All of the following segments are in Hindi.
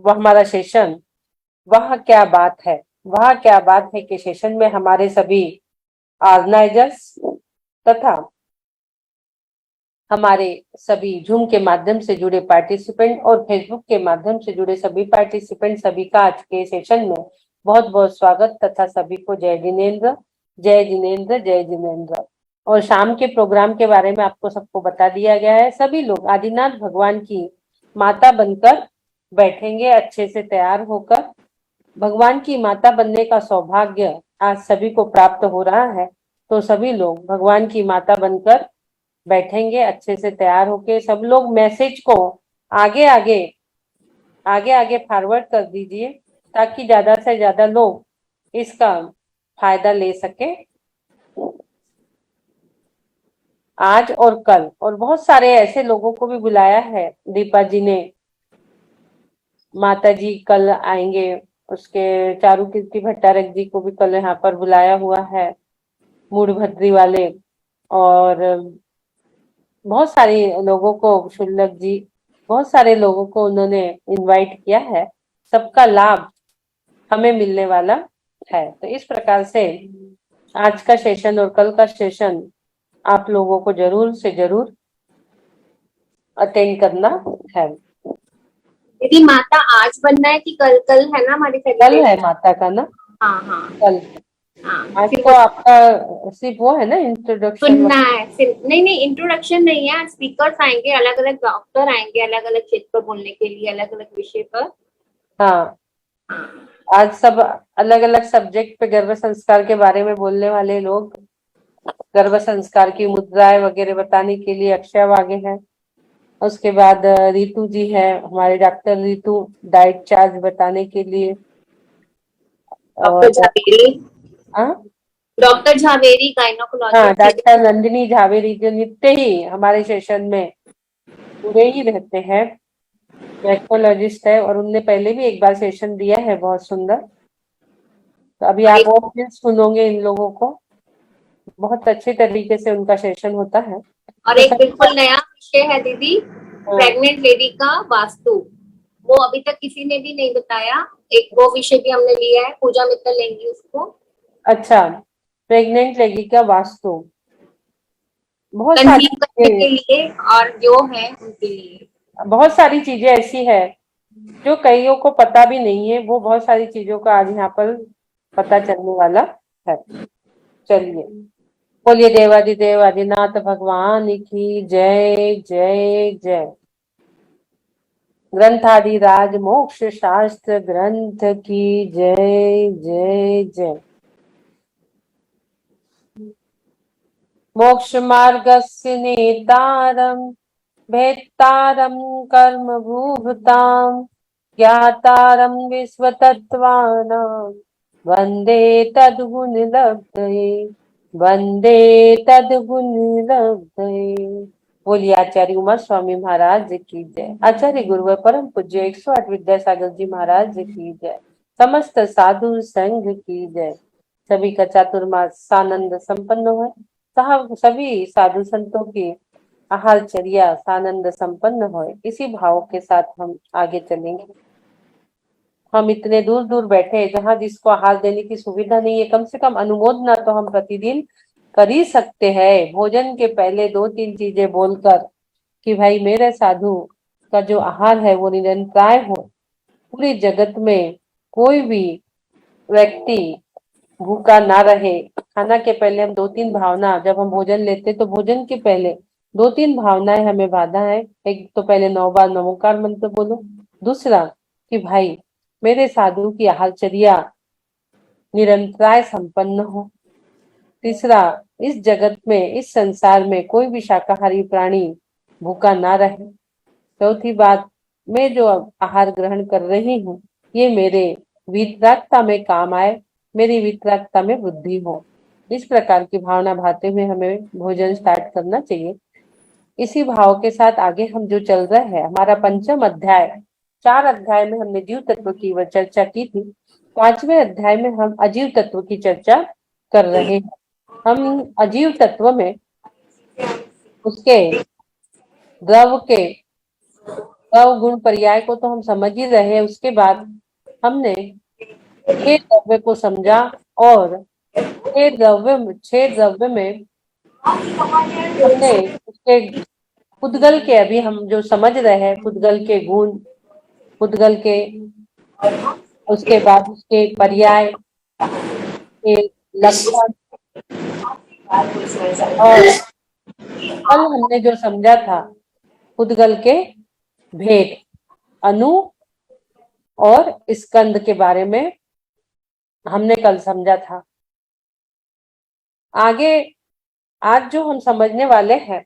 वह हमारा सेशन वह क्या बात है। वह क्या बात है कि सेशन में हमारे सभी ऑर्गेनाइजर्स तथा हमारे सभी जूम के माध्यम से जुड़े पार्टिसिपेंट और फेसबुक के माध्यम से जुड़े सभी पार्टिसिपेंट, सभी का आज के सेशन में बहुत बहुत स्वागत तथा सभी को जय जिनेन्द्र, जय जिनेन्द्र, जय जिनेन्द्र। और शाम के प्रोग्राम के बारे में आपको सबको बता दिया गया है। सभी लोग आदिनाथ भगवान की माता बनकर बैठेंगे, अच्छे से तैयार होकर। भगवान की माता बनने का सौभाग्य आज सभी को प्राप्त हो रहा है, तो सभी लोग भगवान की माता बनकर बैठेंगे, अच्छे से तैयार होके। सब लोग मैसेज को आगे आगे आगे आगे फॉरवर्ड कर दीजिए ताकि ज्यादा से ज्यादा लोग इसका फायदा ले सके। आज और कल और बहुत सारे ऐसे लोगों को भी बुलाया है दीपा जी ने। माता जी कल आएंगे, उसके चारू कीर्ति भट्टारक जी को भी कल यहाँ पर बुलाया हुआ है, मूड भद्री वाले। और बहुत सारे लोगों को, शुल्लक जी, बहुत सारे लोगों को उन्होंने इनवाइट किया है। सबका लाभ हमें मिलने वाला है। तो इस प्रकार से आज का सेशन और कल का सेशन आप लोगों को जरूर से जरूर अटेंड करना है। दीदी माता आज बनना है कि कल? कल है ना हमारी कल है माता का ना? हाँ हाँ कल। हाँ। आज तो आपका सिर्फ वो है ना इंट्रोडक्शन? सुनना है नहीं नहीं, इंट्रोडक्शन नहीं है। स्पीकर्स आएंगे, अलग अलग डॉक्टर आएंगे अलग अलग क्षेत्र पर बोलने के लिए, अलग अलग विषय पर। हाँ, आज सब अलग अलग सब्जेक्ट पे गर्भ संस्कार के बारे में बोलने वाले लोग, गर्भ संस्कार की मुद्राएं वगैरह बताने के लिए अक्षय आगे है। उसके बाद रितु जी है, हमारे डॉक्टर रितु, डाइट चार्ज बताने के लिए। डॉक्टर झावेरी, हाँ, doctor Jhaveri gynaecology. Doctor Nandini Jhaveri जो नित्य ही हमारे सेशन में पूरे ही रहते हैं, गायनोकोलॉजिस्ट है, और उनने पहले भी एक बार सेशन दिया है बहुत सुंदर। तो अभी आप वो फिर सुनोगे इन लोगों को, बहुत अच्छे तरीके से उनका सेशन होता है। और तो एक बिल्कुल नया विषय है दीदी, प्रेग्नेंट लेडी का वास्तु। वो अभी तक किसी ने भी नहीं बताया। एक वो विषय भी हमने लिया है, पूजा मित्तल लेंगी उसको। अच्छा, प्रेग्नेंट लेडी का वास्तु, बहुत कंसीव करने सारी के लिए और जो है उनके लिए बहुत सारी चीजें ऐसी है जो कईयों को पता भी नहीं है। वो बहुत सारी चीजों का आज यहाँ पर पता चलने वाला है। चलिए, बोलिए देवादिदेव आदिनाथ भगवान की जय जय जय। ग्रंथादि राज मोक्ष शास्त्र ग्रंथ की जय जय जय। मोक्ष मार्गस्य नेतारं भेत्तारं कर्म भूभृतां ज्ञातारं विश्वतत्त्वानां वन्दे तद्गुणलब्धये, वन्दे तद्गुणलब्धये। बोलिए आचार्य उमा स्वामी महाराज की जय। आचार्य गुरुवर परम पूज्य 108 विद्यासागर जी महाराज की जय। समस्त साधु संघ की जय। सभी का चातुर्मास आनंद संपन्न हो। सभी साधु संतों की आहारचर्या सानंद संपन्न हो। इसी भाव के साथ हम आगे चलेंगे। हम इतने दूर दूर बैठे, जहाँ जिसको आहार देने की सुविधा नहीं है, कम से कम अनुमोदना तो हम प्रतिदिन कर ही सकते हैं। भोजन के पहले 2-3 चीजें बोलकर कि भाई मेरे साधु का जो आहार है वो निरंतर हो। पूरे जगत में कोई भी व्यक्ति भूखा ना रहे। खाना के पहले हम 2-3 भावना, जब हम भोजन लेते तो भोजन के पहले 2-3 भावनाएं हमें बाधा है। एक तो पहले 9 बार नमोकार मंत्र बोलो। दूसरा कि भाई मेरे साधु की आहारचर्या निरंतर संपन्न हो। तीसरा, इस जगत में, इस संसार में कोई भी शाकाहारी प्राणी भूखा ना रहे। चौथी बात, मैं जो आहार ग्रहण कर रही हूँ ये मेरे वितरागता में काम आए, मेरी वितरागता में वृद्धि हो। इस प्रकार की भावना भाते हुए हमें भोजन स्टार्ट करना चाहिए। इसी भाव के साथ आगे हम जो चल रहे हैं, हमारा पंचम अध्याय, 4 अध्याय में हमने जीव तत्व की चर्चा की थी। 5वें अध्याय में हम अजीव तत्व की चर्चा कर रहे हैं। हम अजीव तत्व में उसके द्रव के गुण पर्याय को तो हम समझ ही रहे हैं। उसके बाद हमने 6 द्रव्य को समझा और 6 द्रव्य में हमने उसके पुद्गल के, अभी हम जो समझ रहे हैं पुद्गल के गुण, पुद्गल के, उसके बाद उसके पर्याय के लक्षण, और कल हमने जो समझा था पुद्गल के भेद, अणु और स्कंद के बारे में हमने कल समझा था। आगे आज जो हम समझने वाले हैं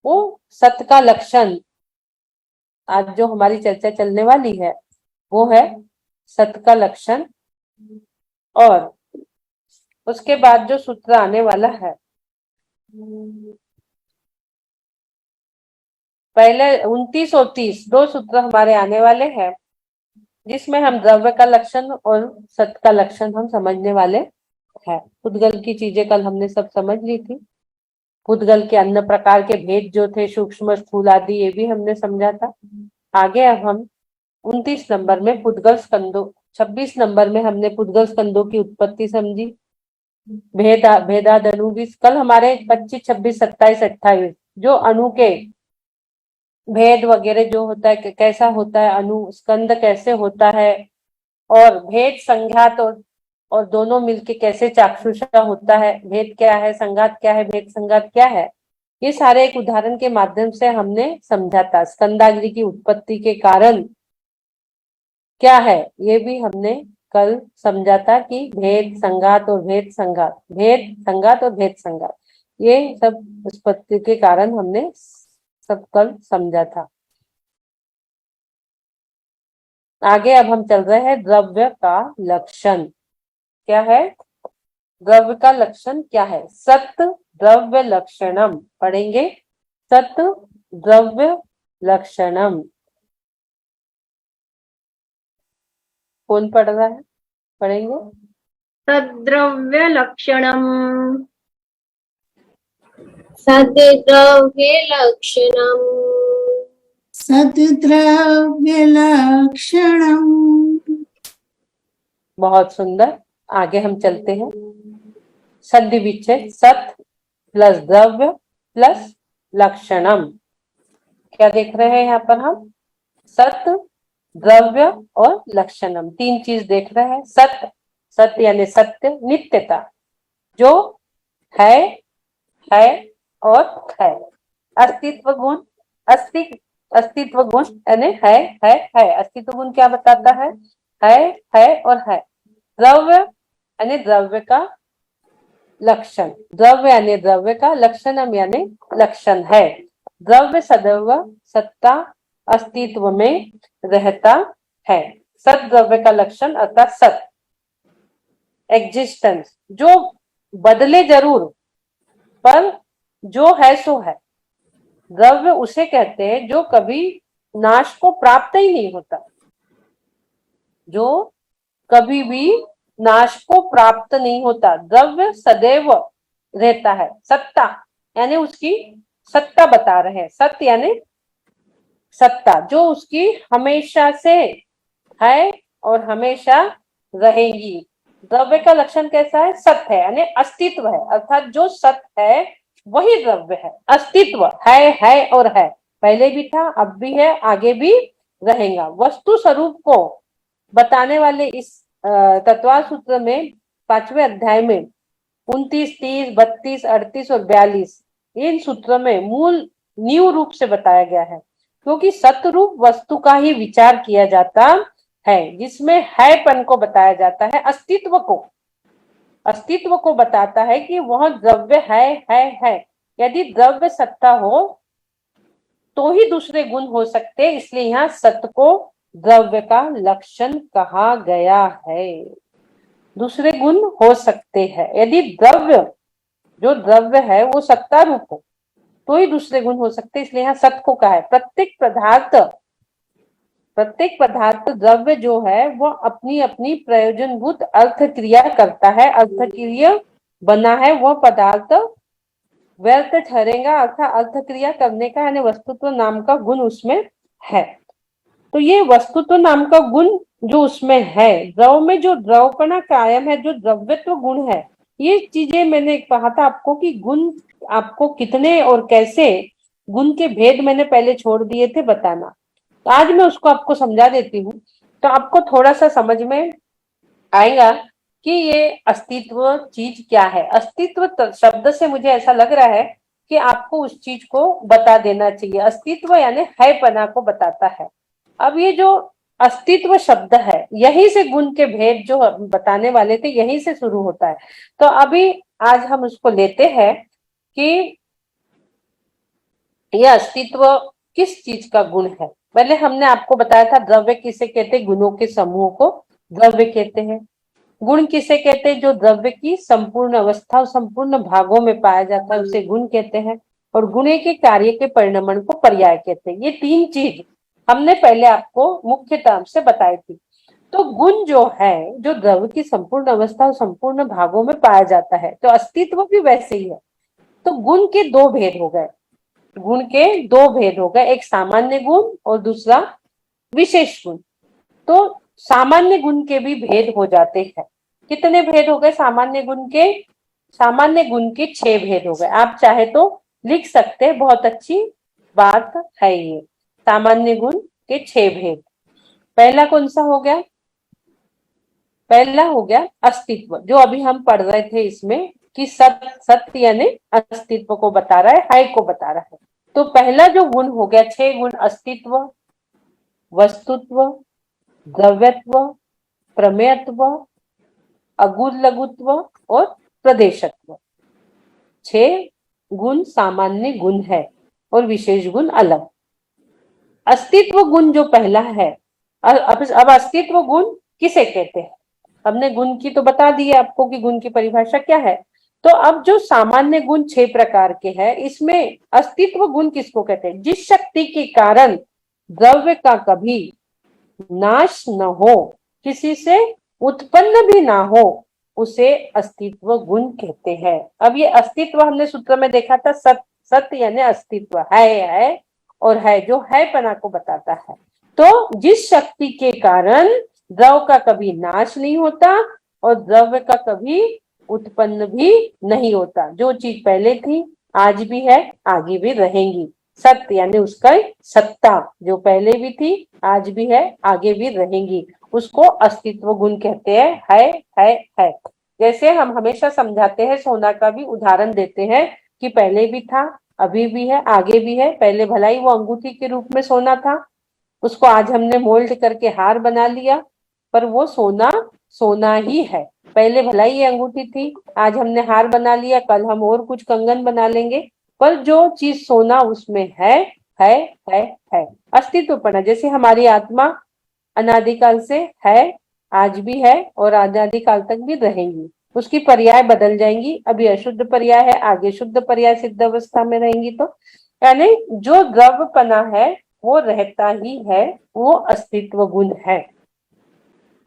वो सत का लक्षण, आज जो हमारी चर्चा चलने वाली है वो है सत का लक्षण। और उसके बाद जो सूत्र आने वाला है, पहले 29 और 30 दो सूत्र हमारे आने वाले हैं, जिसमें हम द्रव्य का लक्षण और सत का लक्षण हम समझने वाले हैं। पुद्गल की चीजें कल हमने सब समझ ली थी। पुद्गल के अन्य प्रकार के भेद जो थे, सूक्ष्म स्थूल आदि, ये भी हमने समझा था। आगे अब हम 29 नंबर में पुद्गल स्कंदों, 26 नंबर में हमने पुद्गल स्कंदों की उत्पत्ति समझी, भेदाद अणु भी। कल हमारे 25, 26, 27, 28 जो अणु के भेद वगैरह जो होता है, कैसा होता है अणु, स्कंद कैसे होता है, और भेद संघात और दोनों मिलके कैसे चाक्षुषा होता है, भेद क्या है, संघात क्या है, भेद संघात क्या है, ये सारे एक उदाहरण के माध्यम से हमने समझा था। स्कंदाग्नि की उत्पत्ति के कारण क्या है ये भी हमने कल समझा था कि भेद संघात और भेद संघात, भेद संघात और भेद संघात, ये सब उत्पत्ति के कारण हमने सब कल समझा था। आगे अब हम चल रहे हैं द्रव्य का लक्षण। क्या है द्रव्य का लक्षण? क्या है? सत द्रव्य लक्षणम पढ़ेंगे। सत द्रव्य लक्षणम कौन पढ़ रहा है? पढ़ेंगे। तद्द्रव्य लक्षणम, सद्द्रव्य लक्षणम, सद्द्रव्य लक्षणम। बहुत सुंदर। आगे हम चलते हैं। सद्य विच्छेद, सत प्लस द्रव्य प्लस लक्षणम। क्या देख रहे हैं यहाँ पर हम? सत, द्रव्य और लक्षणम, तीन चीज देख रहे हैं। सत, सत्य यानी सत्य, नित्यता, जो है और है। अस्तित्व गुण, अस्तित्व गुण यानी है। अस्तित्व गुण क्या बताता है और है। द्रव्य यानी द्रव्य का लक्षण, द्रव्य यानी द्रव्य का, लक्षणम यानी लक्षण है। द्रव्य सदैव सत्ता अस्तित्व में रहता है। सत द्रव्य का लक्षण अर्थात सत, एग्जिस्टेंस, जो बदले जरूर पर जो है सो है। द्रव्य उसे कहते हैं जो कभी नाश को प्राप्त ही नहीं होता, जो कभी भी नाश को प्राप्त नहीं होता। द्रव्य सदैव रहता है। सत्ता यानी उसकी सत्ता बता रहे हैं। सत्य यानी सत्ता, जो उसकी हमेशा से है और हमेशा रहेगी। द्रव्य का लक्षण कैसा है? सत है यानी अस्तित्व है, अर्थात जो सत है वही द्रव्य है। अस्तित्व है और है, पहले भी था, अब भी है, आगे भी रहेगा। वस्तु स्वरूप को बताने वाले इस तत्व सूत्र में 5वें अध्याय में 29, 30, 32, 38 और 42 इन सूत्रों में मूल नींव रूप से बताया गया है, क्योंकि सतरूप वस्तु का ही विचार किया जाता है, जिसमें हैपन को बताया जाता है। अस्तित्व को बताता है कि वह द्रव्य है। यदि द्रव्य सत्ता हो तो ही दूसरे गुण हो सकते, इसलिए यहाँ सत्य को द्रव्य का लक्षण कहा गया है। दूसरे गुण हो सकते हैं, यदि द्रव्य, जो द्रव्य है वो सत्ता रूप हो तो ही दूसरे गुण हो सकते, इसलिए यहाँ सत्य को कहा है। प्रत्येक पदार्थ द्रव्य जो है वह अपनी अपनी प्रयोजनभूत अर्थ क्रिया करता है। अर्थ क्रिया बना है वह पदार्थ व्यर्थ ठहरेगा, अर्थात अर्थ क्रिया करने का यानी वस्तुत्व नाम का गुण उसमें है। तो ये वस्तुत्व नाम का गुण जो उसमें है, द्रव में जो द्रवपना कायम है, जो द्रव्यत्व गुण है, ये चीजें मैंने कहा था आपको कि गुण आपको कितने और कैसे, गुण के भेद मैंने पहले छोड़ दिए थे बताना। तो आज मैं उसको आपको समझा देती हूँ, तो आपको थोड़ा सा समझ में आएगा कि ये अस्तित्व चीज क्या है। अस्तित्व शब्द से मुझे ऐसा लग रहा है कि आपको उस चीज को बता देना चाहिए। अस्तित्व यानी है पना को बताता है। अब ये जो अस्तित्व शब्द है, यही से गुण के भेद जो हम बताने वाले थे, यही से शुरू होता है। तो अभी आज हम उसको लेते हैं कि यह अस्तित्व किस चीज का गुण है। पहले हमने आपको बताया था द्रव्य किसे कहते हैं, गुणों के समूह को द्रव्य कहते हैं। गुण किसे कहते हैं, जो द्रव्य की संपूर्ण अवस्था और संपूर्ण भागों में पाया जाता है, उसे गुण कहते हैं। और गुणे के कार्य के परिणमन को पर्याय कहते हैं। ये तीन चीज हमने पहले आपको मुख्य टर्म से बताई थी। तो गुण जो है, जो द्रव्य की संपूर्ण अवस्था और संपूर्ण भागों में पाया जाता है, तो अस्तित्व भी वैसे ही है। तो गुण के दो भेद हो गए, गुण के दो भेद हो गए, एक सामान्य गुण और दूसरा विशेष गुण। तो सामान्य गुण के भी भेद हो जाते हैं। कितने भेद हो गए सामान्य गुण के? सामान्य गुण के 6 भेद हो गए। आप चाहे तो लिख सकते हैं, बहुत अच्छी बात है ये। सामान्य गुण के 6 भेद। पहला कौन सा हो गया? पहला हो गया अस्तित्व, जो अभी हम पढ़ रहे थे इसमें कि सत्य यानी अस्तित्व को बता रहा है को बता रहा है। तो पहला जो गुण हो गया, 6 गुण, अस्तित्व, वस्तुत्व, द्रव्यत्व, प्रमेयत्व, अगुण लघुत्व और प्रदेशत्व। 6 गुण सामान्य गुण है और विशेष गुण अलग। अस्तित्व गुण जो पहला है, अब अस्तित्व गुण किसे कहते हैं? हमने गुण की तो बता दी है आपको कि गुण की परिभाषा क्या है। तो अब जो सामान्य गुण 6 प्रकार के हैं, इसमें अस्तित्व गुण किसको कहते हैं? जिस शक्ति के कारण द्रव्य का कभी नाश न हो, किसी से उत्पन्न भी ना हो, उसे अस्तित्व गुण कहते हैं। अब ये अस्तित्व हमने सूत्र में देखा था, सत्य यानी अस्तित्व है और है जो है पना को बताता है। तो जिस शक्ति के कारण द्रव का कभी नाश नहीं होता और द्रव्य का कभी उत्पन्न भी नहीं होता, जो चीज पहले थी आज भी है आगे भी रहेंगी। सत्य यानी उसका सत्ता, जो पहले भी थी आज भी है आगे भी रहेंगी, उसको अस्तित्व गुण कहते हैं। है। जैसे हम हमेशा समझाते हैं, सोना का भी उदाहरण देते हैं कि पहले भी था, अभी भी है, आगे भी है। पहले भला ही वो अंगूठी के रूप में सोना था, उसको आज हमने मोल्ड करके हार बना लिया, पर वो सोना ही है। पहले भला ही ये अंगूठी थी, आज हमने हार बना लिया, कल हम और कुछ कंगन बना लेंगे, पर जो चीज सोना उसमें है। अस्तित्वपना, जैसे हमारी आत्मा अनादिकाल से है, आज भी है और अनादिकाल तक भी रहेंगी। उसकी पर्याय बदल जाएंगी, अभी अशुद्ध पर्याय है, आगे शुद्ध पर्याय सिद्ध अवस्था में रहेंगी। तो यानी जो द्रव्यपना है वो रहता ही है, वो अस्तित्व गुण है।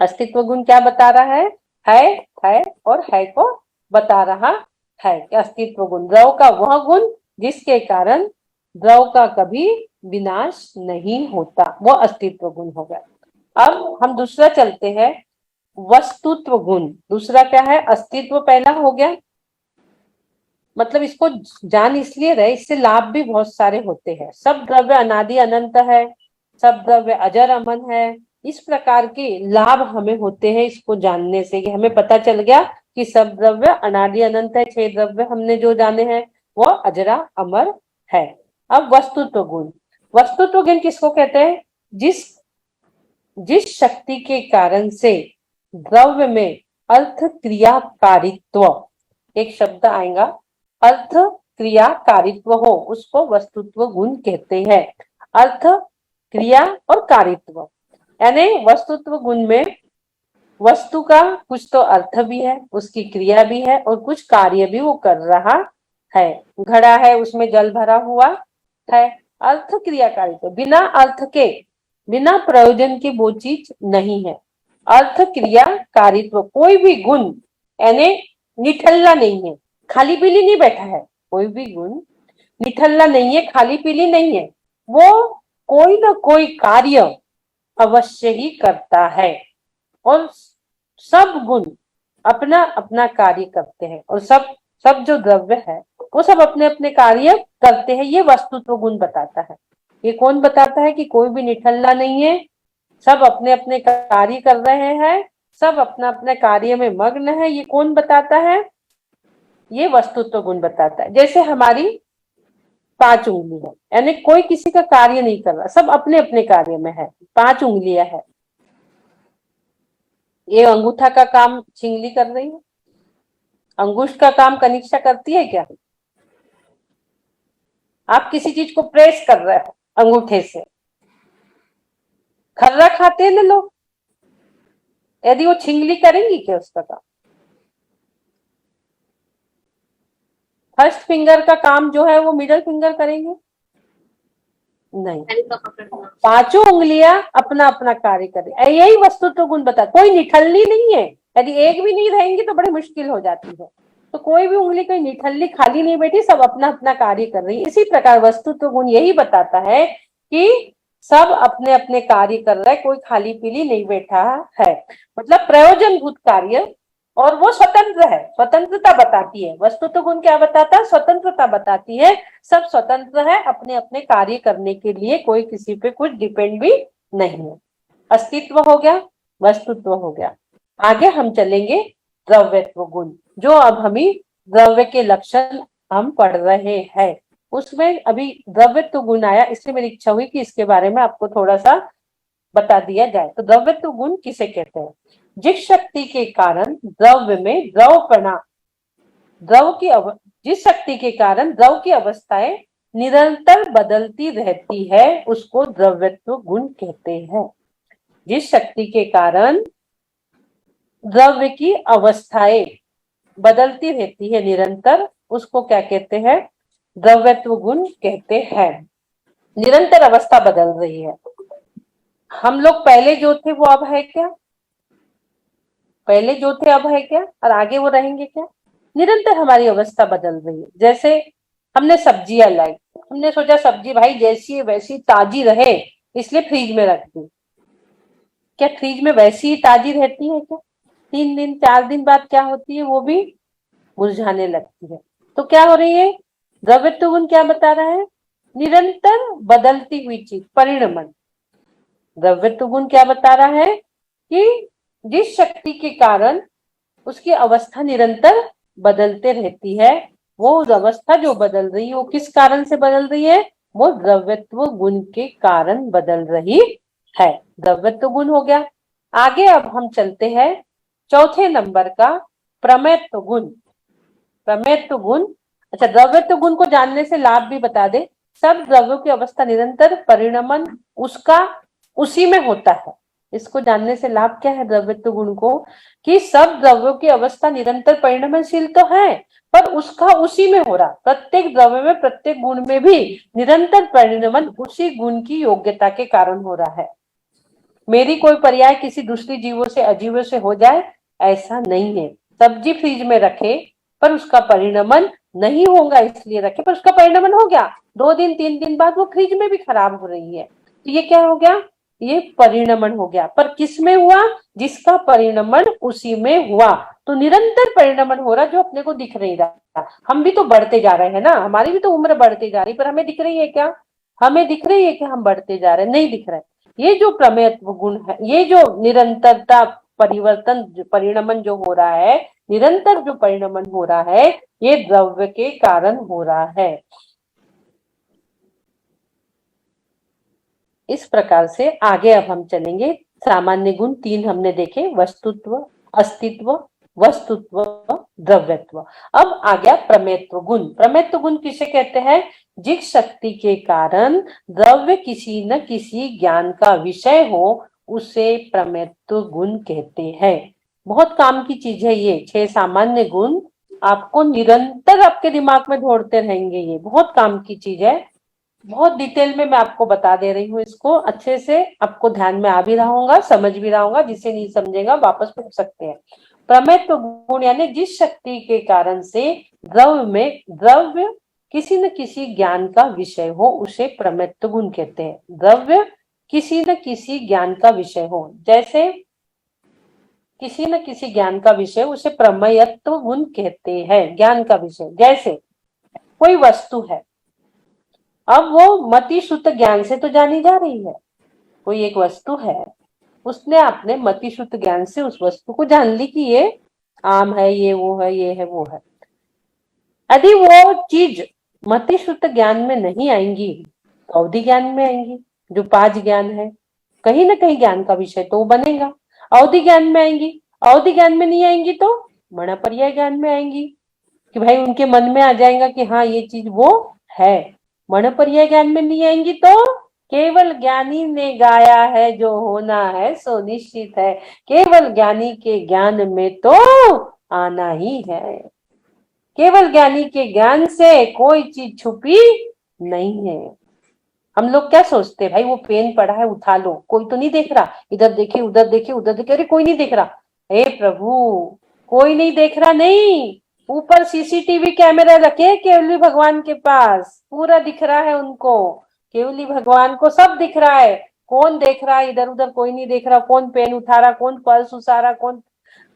अस्तित्व गुण क्या बता रहा है और है को बता रहा है। अस्तित्व गुण द्रव का वह गुण जिसके कारण द्रव का कभी विनाश नहीं होता, वो अस्तित्व गुण हो गया। अब हम दूसरा चलते हैं, वस्तुत्व गुण। दूसरा क्या है? अस्तित्व पहला हो गया, मतलब इसको जान इसलिए रहे, इससे लाभ भी बहुत सारे होते हैं। सब द्रव्य अनादि अनंत है, सब द्रव्य अजर अमन है, इस प्रकार के लाभ हमें होते हैं इसको जानने से। कि हमें पता चल गया कि सब द्रव्य अनादि अनंत है, 6 द्रव्य हमने जो जाने हैं वो अजरा अमर है। अब वस्तुत्व गुण। वस्तुत्व गुण किसको कहते हैं? जिस शक्ति के कारण से द्रव्य में अर्थ क्रियाकारित्व, एक शब्द आएगा, अर्थ क्रियाकारित्व हो, उसको वस्तुत्व गुण कहते हैं। अर्थ, क्रिया और कारित्व, यानी वस्तुत्व गुण में वस्तु का कुछ तो अर्थ भी है, उसकी क्रिया भी है और कुछ कार्य भी वो कर रहा है। घड़ा है, उसमें जल भरा हुआ है, अर्थ क्रियाकारित्व। बिना अर्थ के, बिना प्रयोजन की वो चीज नहीं है। अर्थ क्रिया कारित्व, कोई भी गुण यानी निठल्ला नहीं है, खाली पीली नहीं बैठा है। कोई भी गुण निठल्ला नहीं है, खाली पीली नहीं है, वो कोई ना कोई कार्य अवश्य ही करता है और सब गुण अपना अपना कार्य करते हैं और सब सब जो द्रव्य है वो सब अपने अपने कार्य करते हैं। ये वस्तुत्व गुण बताता है। ये कौन बताता है कि कोई भी निठल्ला नहीं है, सब अपने अपने कार्य कर रहे हैं, सब अपना अपने कार्य में मग्न है। ये कौन बताता है? ये वस्तुत्व गुण बताता है। जैसे हमारी 5 उंगली है, यानी कोई किसी का कार्य नहीं कर रहा, सब अपने अपने कार्य में है। 5 उंगलियां है, ये अंगूठा का काम चिंगली कर रही है, अंगुष्ठ का काम कनिष्ठा करती है क्या? आप किसी चीज को प्रेस कर रहे हो अंगूठे से, खर्रा खाते हैं ना लोग, यदि वो छिंगली करेंगी क्या उसका काम? फर्स्ट फिंगर का काम जो है वो मिडल फिंगर करेंगे? नहीं। पेन का पकड़ना। 5 उंगलियां अपना अपना कार्य करें, यही वस्तुत्व गुण बता। कोई निठल्ली नहीं है, यदि एक भी नहीं रहेंगी तो बड़ी मुश्किल हो जाती है। तो कोई भी उंगली कोई निठल्ली खाली नहीं बैठी, सब अपना अपना कार्य कर रही है। इसी प्रकार वस्तुत्व गुण यही बताता है कि सब अपने अपने कार्य कर रहे हैं, कोई खाली पीली नहीं बैठा है। मतलब प्रयोजनभूत कार्य, और वो स्वतंत्र है, स्वतंत्रता बताती है। वस्तुत्व गुण क्या बताता है? स्वतंत्रता बताती है। सब स्वतंत्र है अपने अपने कार्य करने के लिए, कोई किसी पे कुछ डिपेंड भी नहीं है। अस्तित्व हो गया, वस्तुत्व हो गया। आगे हम चलेंगे द्रव्यत्व गुण, जो अब हमें द्रव्य के लक्षण हम पढ़ रहे हैं। उसमें अभी द्रव्यत्व गुण आया, इसलिए मेरी इच्छा हुई कि इसके बारे में आपको थोड़ा सा बता दिया जाए। तो द्रव्यत्व गुण किसे कहते हैं? जिस शक्ति के कारण द्रव्य में द्रवपना, जिस शक्ति के कारण द्रव की अवस्थाएं निरंतर बदलती रहती है, उसको द्रव्यत्व गुण कहते हैं। जिस शक्ति के कारण द्रव्य की अवस्थाएं बदलती रहती है निरंतर, उसको क्या कहते हैं? द्रव्यत्व गुण कहते हैं। निरंतर अवस्था बदल रही है। हम लोग पहले जो थे वो अब है क्या? पहले जो थे अब है क्या? और आगे वो रहेंगे क्या? निरंतर हमारी अवस्था बदल रही है। जैसे हमने सब्जियां लाई, हमने सोचा सब्जी भाई जैसी है वैसी ताजी रहे, इसलिए फ्रिज में रख दी। क्या फ्रिज में वैसी ही ताजी रहती है क्या? 3 दिन 4 दिन बाद क्या होती है? वो भी मुरझाने लगती है। तो क्या हो रही है? द्रव्यत्व गुण क्या बता रहा है? निरंतर बदलती हुई चीज, परिणमन। द्रव्यत्व गुण क्या बता रहा है कि जिस शक्ति के कारण उसकी अवस्था निरंतर बदलते रहती है, वो अवस्था जो बदल रही है वो किस कारण से बदल रही है? वो द्रव्यत्व गुण के कारण बदल रही है। द्रव्यत्व गुण हो गया। आगे अब हम चलते हैं चौथे नंबर का, प्रमेयत्व गुण। प्रमेयत्व गुण, अच्छा द्रव्यत्व गुण को जानने से लाभ भी बता दे। सब द्रव्यों की अवस्था निरंतर परिणमन उसका उसी में होता है। इसको जानने से लाभ क्या है द्रव्यत्व गुण को? कि सब द्रव्यों की अवस्था निरंतर परिणमनशील तो है, पर उसका उसी में हो रहा। प्रत्येक द्रव्य में, प्रत्येक गुण में भी निरंतर परिणमन उसी गुण की योग्यता के कारण हो रहा है। मेरी कोई पर्याय किसी दूसरी जीवों से, अजीवों से हो जाए, ऐसा नहीं है। सब्जी फ्रिज में रखे पर उसका परिणमन नहीं होगा इसलिए रखे, पर उसका परिणमन हो गया, 2 दिन 3 दिन बाद वो फ्रिज में भी खराब हो रही है। तो ये क्या हो गया? ये परिणमन हो गया। पर किस में हुआ? जिसका परिणमन उसी में हुआ। तो निरंतर परिणमन हो रहा जो अपने को दिख नहीं रहा। हम भी तो बढ़ते जा रहे हैं ना, हमारी भी तो उम्र बढ़ती जा रही, पर हमें दिख रही है क्या? हमें दिख रही है कि हम बढ़ते जा रहे हैं? नहीं दिख रहा है। ये जो प्रमेयत्व गुण है, ये जो निरंतरता, परिवर्तन, परिणमन जो हो रहा है, निरंतर जो परिणमन हो रहा है, ये द्रव्य के कारण हो रहा है। इस प्रकार से आगे अब हम चलेंगे। सामान्य गुण 3 हमने देखे, वस्तुत्व, अस्तित्व, वस्तुत्व, द्रव्यत्व। अब आ गया प्रमेयत्व गुण। प्रमेयत्व गुण किसे कहते हैं? जिस शक्ति के कारण द्रव्य किसी न किसी ज्ञान का विषय हो, उसे प्रमेयत्व गुण कहते हैं। बहुत काम की चीज है ये 6 सामान्य गुण, आपको निरंतर आपके दिमाग में दौड़ते रहेंगे। ये बहुत काम की चीज है, बहुत डिटेल में मैं आपको बता दे रही हूँ। इसको अच्छे से आपको ध्यान में आ भी रहा होगा, समझ भी रहा होगा। जिसे नहीं समझेगा वापस पूछ सकते हैं। प्रमेयत्व गुण यानी जिस शक्ति के कारण से द्रव्य किसी न किसी ज्ञान का विषय हो, उसे प्रमेयत्व गुण कहते हैं। द्रव्य किसी न किसी ज्ञान का विषय हो। जैसे किसी न किसी ज्ञान का विषय, उसे प्रमेयत्व गुण कहते हैं, ज्ञान का विषय। जैसे कोई वस्तु है, अब वो मति शुद्ध ज्ञान से तो जानी जा रही है। कोई एक वस्तु है, उसने अपने मति शुद्ध ज्ञान से उस वस्तु को जान ली कि ये आम है, ये वो है, ये है, वो है। यदि वो चीज मति शुद्ध ज्ञान में नहीं आएंगी तो अवधि ज्ञान में आएंगी, जो 5 ज्ञान है। कहीं ना कहीं ज्ञान का विषय तो बनेगा। अवधि ज्ञान में आएंगी, अवधि ज्ञान में नहीं आएंगी तो मणपर्याय ज्ञान में आएंगी, कि भाई उनके मन में आ जाएगा कि हाँ ये चीज वो है। मणपर्याय ज्ञान में नहीं आएंगी तो केवल ज्ञानी ने गाया है, जो होना है सो निश्चित है। केवल ज्ञानी के ज्ञान में तो आना ही है। केवल ज्ञानी के ज्ञान से कोई चीज छुपी नहीं है। हम लोग क्या सोचते हैं, भाई वो पेन पड़ा है उठा लो, कोई तो नहीं देख रहा, इधर देखे उधर देखे उधर देखे, अरे कोई नहीं देख रहा। हे प्रभु, कोई नहीं देख रहा नहीं, ऊपर सीसीटीवी कैमरा रखे केवली भगवान के पास, पूरा दिख रहा है उनको। केवली भगवान को सब दिख रहा है। कौन देख रहा है इधर उधर, कोई नहीं देख रहा। कौन पेन उठा रहा, कौन पर्स उठा रहा, कौन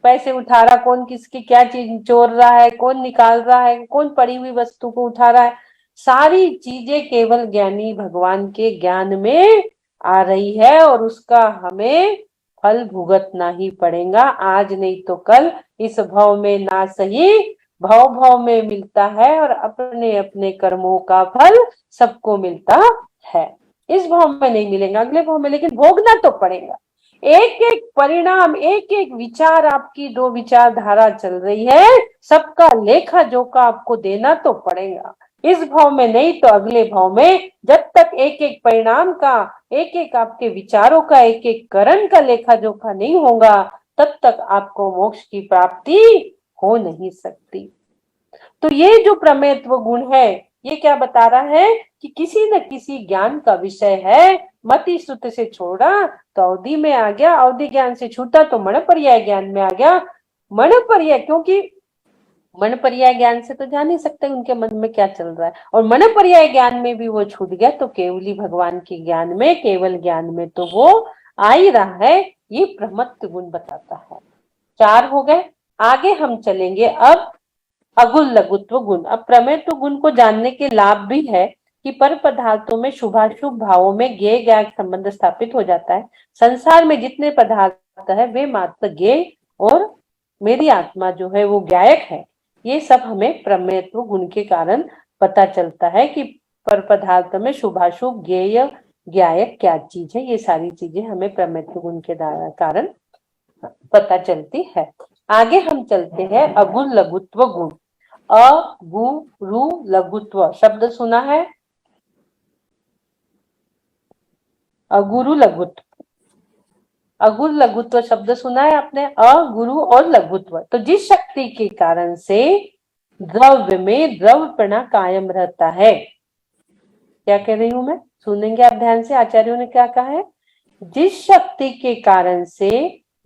पैसे उठा रहा, कौन किसकी क्या चीज चोर रहा है, कौन निकाल रहा है, कौन पड़ी हुई वस्तु को उठा रहा है। सारी चीजें केवल ज्ञानी भगवान के ज्ञान में आ रही है, और उसका हमें फल भुगतना ही पड़ेगा। आज नहीं तो कल, इस भव में ना सही भव भव में मिलता है, और अपने अपने कर्मों का फल सबको मिलता है। इस भव में नहीं मिलेगा, अगले भव में, लेकिन भोगना तो पड़ेगा। एक एक परिणाम, एक एक विचार, आपकी 2 विचारधारा चल रही है, सबका लेखा जोखा आपको देना तो पड़ेगा। इस भाव में नहीं तो अगले भाव में। जब तक एक एक परिणाम का, एक एक आपके विचारों का, एक एक करण का लेखा जोखा नहीं होगा, तब तक आपको मोक्ष की प्राप्ति हो नहीं सकती। तो ये जो प्रमेयत्व गुण है, ये क्या बता रहा है कि किसी न किसी ज्ञान का विषय है। मति श्रुति से छोड़ा तो अवधि में आ गया, अवधि ज्ञान से छूटा तो मणपर्याय ज्ञान में आ गया। मणपर्याय, क्योंकि मणपर्याय ज्ञान से तो जान नहीं सकते उनके मन में क्या चल रहा है, और मणपर्याय ज्ञान में भी वो छूट गया तो केवली भगवान के ज्ञान में, केवल ज्ञान में तो वो आ ही रहा है। ये प्रमत्त गुण बताता है। 4 हो गए। आगे हम चलेंगे अब अगुल लघुत्व गुण। अब प्रमेयत्व गुण को जानने के लाभ भी है कि पर पदार्थों में शुभाशुभ भावों में ज्ञेय ज्ञायक संबंध स्थापित हो जाता है। संसार में जितने पदार्थ है वे मात्र ज्ञेय, और मेरी आत्मा जो है वो ज्ञायक है। ये सब हमें प्रमेयत्व गुण के कारण पता चलता है कि पर पदार्थ में शुभाशुभ ज्ञेय ज्ञायक क्या चीज है। ये सारी चीजें हमें प्रमेयत्व गुण के कारण पता चलती है। आगे हम चलते हैं अगुल लघुत्व गुण। अगुरु लघुत्व शब्द सुना है? अगुरु लघुत्व, अगुल लघुत्व शब्द सुना है आपने? अगुरु और लघुत्व। तो जिस शक्ति के कारण से द्रव्य में द्रव्यपना कायम रहता है, क्या कह रही हूं मैं, सुनेंगे आप ध्यान से। आचार्यों ने क्या कहा है? जिस शक्ति के कारण से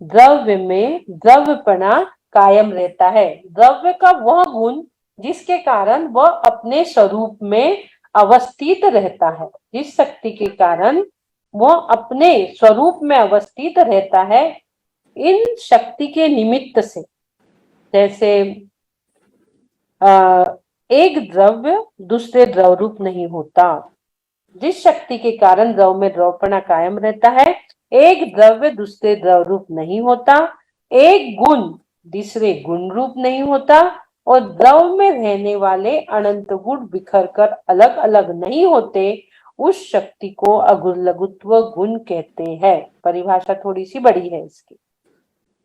द्रव्य में द्रव्यपना कायम रहता है। द्रव्य का वह गुण जिसके कारण वह अपने स्वरूप में अवस्थित रहता है। जिस शक्ति के कारण वह अपने स्वरूप में अवस्थित रहता है, इन शक्ति के निमित्त से। जैसे एक द्रव्य दूसरे द्रव रूप नहीं होता। जिस शक्ति के कारण द्रव में द्रवपना कायम रहता है, एक द्रव्य दूसरे द्रव रूप नहीं होता, एक गुण दूसरे गुण रूप नहीं होता, और द्रव में रहने वाले अनंत गुण बिखर कर अलग अलग नहीं होते। उस शक्ति को अगुल लघुत्व गुण कहते हैं। परिभाषा थोड़ी सी बड़ी है इसकी।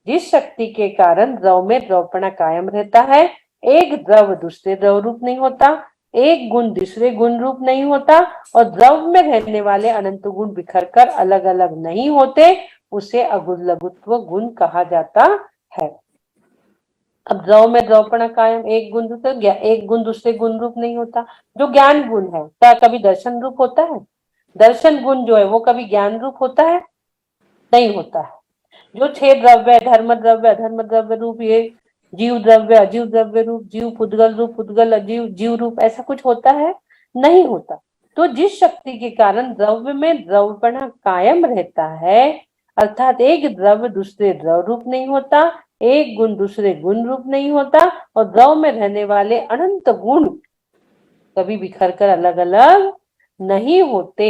जिस शक्ति के कारण द्रव में द्रवपना कायम रहता है, एक द्रव दूसरे द्रव रूप नहीं होता, एक गुण दूसरे गुण रूप नहीं होता, और द्रव में रहने वाले अनंत गुण बिखर कर अलग अलग नहीं होते, उसे अगुल लघुत्व गुण कहा जाता है। अब द्रव में द्रवपना कायम, एक गुण दूसरे गुण रूप नहीं होता। जो ज्ञान गुण है, क्या कभी दर्शन रूप होता है? दर्शन गुण जो है वो कभी ज्ञान रूप होता है? नहीं होता है। जो 6 द्रव्य, धर्म द्रव्य, अधर्म द्रव्य रूप, ये जीव द्रव्य, अजीव द्रव्य रूप, जीव पुद्गल रूप, पुद्गल अजीव, जीव रूप, ऐसा कुछ होता है? नहीं होता। तो जिस शक्ति के कारण द्रव्य में द्रव्यपना कायम रहता है, अर्थात एक द्रव्य दूसरे द्रव रूप नहीं होता, एक गुण दूसरे गुण रूप नहीं होता, और द्रव में रहने वाले अनंत गुण कभी बिखर कर अलग अलग नहीं होते।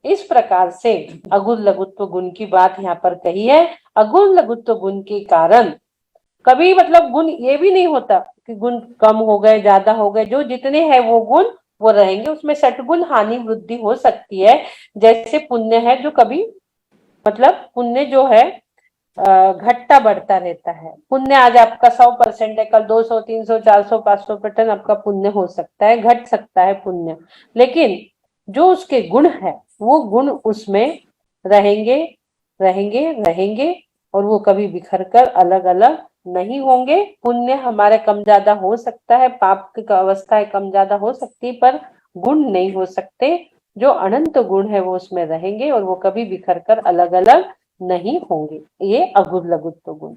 इस प्रकार से अगुण लघुत्व गुण की बात यहाँ पर कही है। अगुण लघुत्व गुण के कारण कभी मतलब गुण ये भी नहीं होता कि गुण कम हो गए ज्यादा हो गए, जो जितने हैं वो गुण वो रहेंगे। उसमें षटगुण हानि वृद्धि हो सकती है। जैसे पुण्य है जो कभी मतलब पुण्य जो है घटता बढ़ता रहता है। पुण्य आज आपका 100% है, कल 200 300 400 500% आपका पुण्य हो सकता है, घट सकता है पुण्य, लेकिन जो उसके गुण है वो गुण उसमें रहेंगे रहेंगे रहेंगे, और वो कभी बिखर कर अलग अलग नहीं होंगे। पुण्य हमारे कम ज्यादा हो सकता है, पाप की अवस्थाएं कम ज्यादा हो सकती है, पर गुण नहीं हो सकते। जो अनंत गुण है वो उसमें रहेंगे और वो कभी बिखर कर अलग अलग नहीं होंगे। ये अगुण लघुत्व गुण।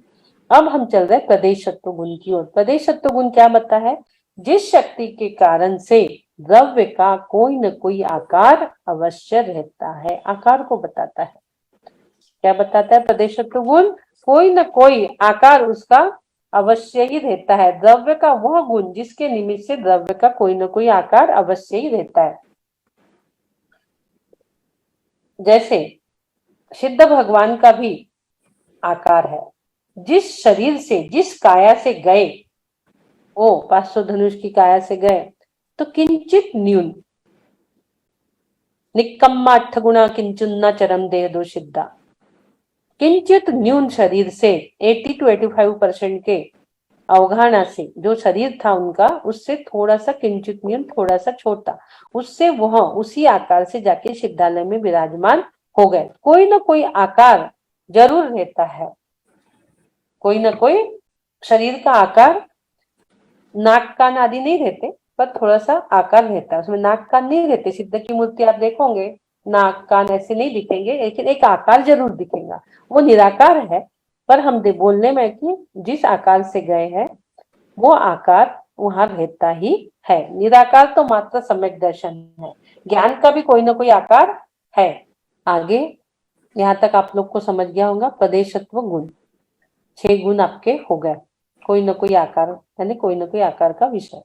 अब हम चल रहे प्रदेशत्व गुण की ओर। प्रदेशत्व गुण क्या बता है? जिस शक्ति के कारण से द्रव्य का कोई न कोई आकार अवश्य रहता है, आकार को बताता है। क्या बताता है प्रदेशत्व गुण? कोई न कोई आकार उसका अवश्य ही रहता है। द्रव्य का वह गुण जिसके निमित्त से द्रव्य का कोई न कोई आकार अवश्य ही रहता है। जैसे सिद्ध भगवान का भी आकार है। जिस शरीर से जिस काया से गए, वो 500 धनुष की काया से गए, तो किंचित न्यून निकम्मा 8 गुणा किंचुन्ना चरम देह दो सिद्धा, किंचित न्यून शरीर से 80 to 85% के अवगाहना से जो शरीर था उनका, उससे थोड़ा सा किंचित न्यून, थोड़ा सा छोटा, उससे वह उसी आकार से जाके सिद्धालय में विराजमान हो गए। कोई ना कोई आकार जरूर रहता है, कोई ना कोई शरीर का आकार, नाक कान आदि नहीं रहते पर थोड़ा सा आकार रहता है। उसमें नाक कान नहीं रहते। सिद्ध की मूर्ति आप देखोगे नाक कान ऐसे नहीं दिखेंगे, लेकिन एक आकार जरूर दिखेगा। वो निराकार है, पर हम बोलने में कि जिस आकार से गए हैं वो आकार वहां रहता ही है। निराकार तो मात्र सम्यक दर्शन है, ज्ञान का भी कोई ना कोई आकार है। आगे यहाँ तक आप लोग को समझ गया होगा। प्रदेशत्व गुण 6 गुण आपके हो गए, कोई ना कोई आकार यानी कोई ना कोई आकार का विषय।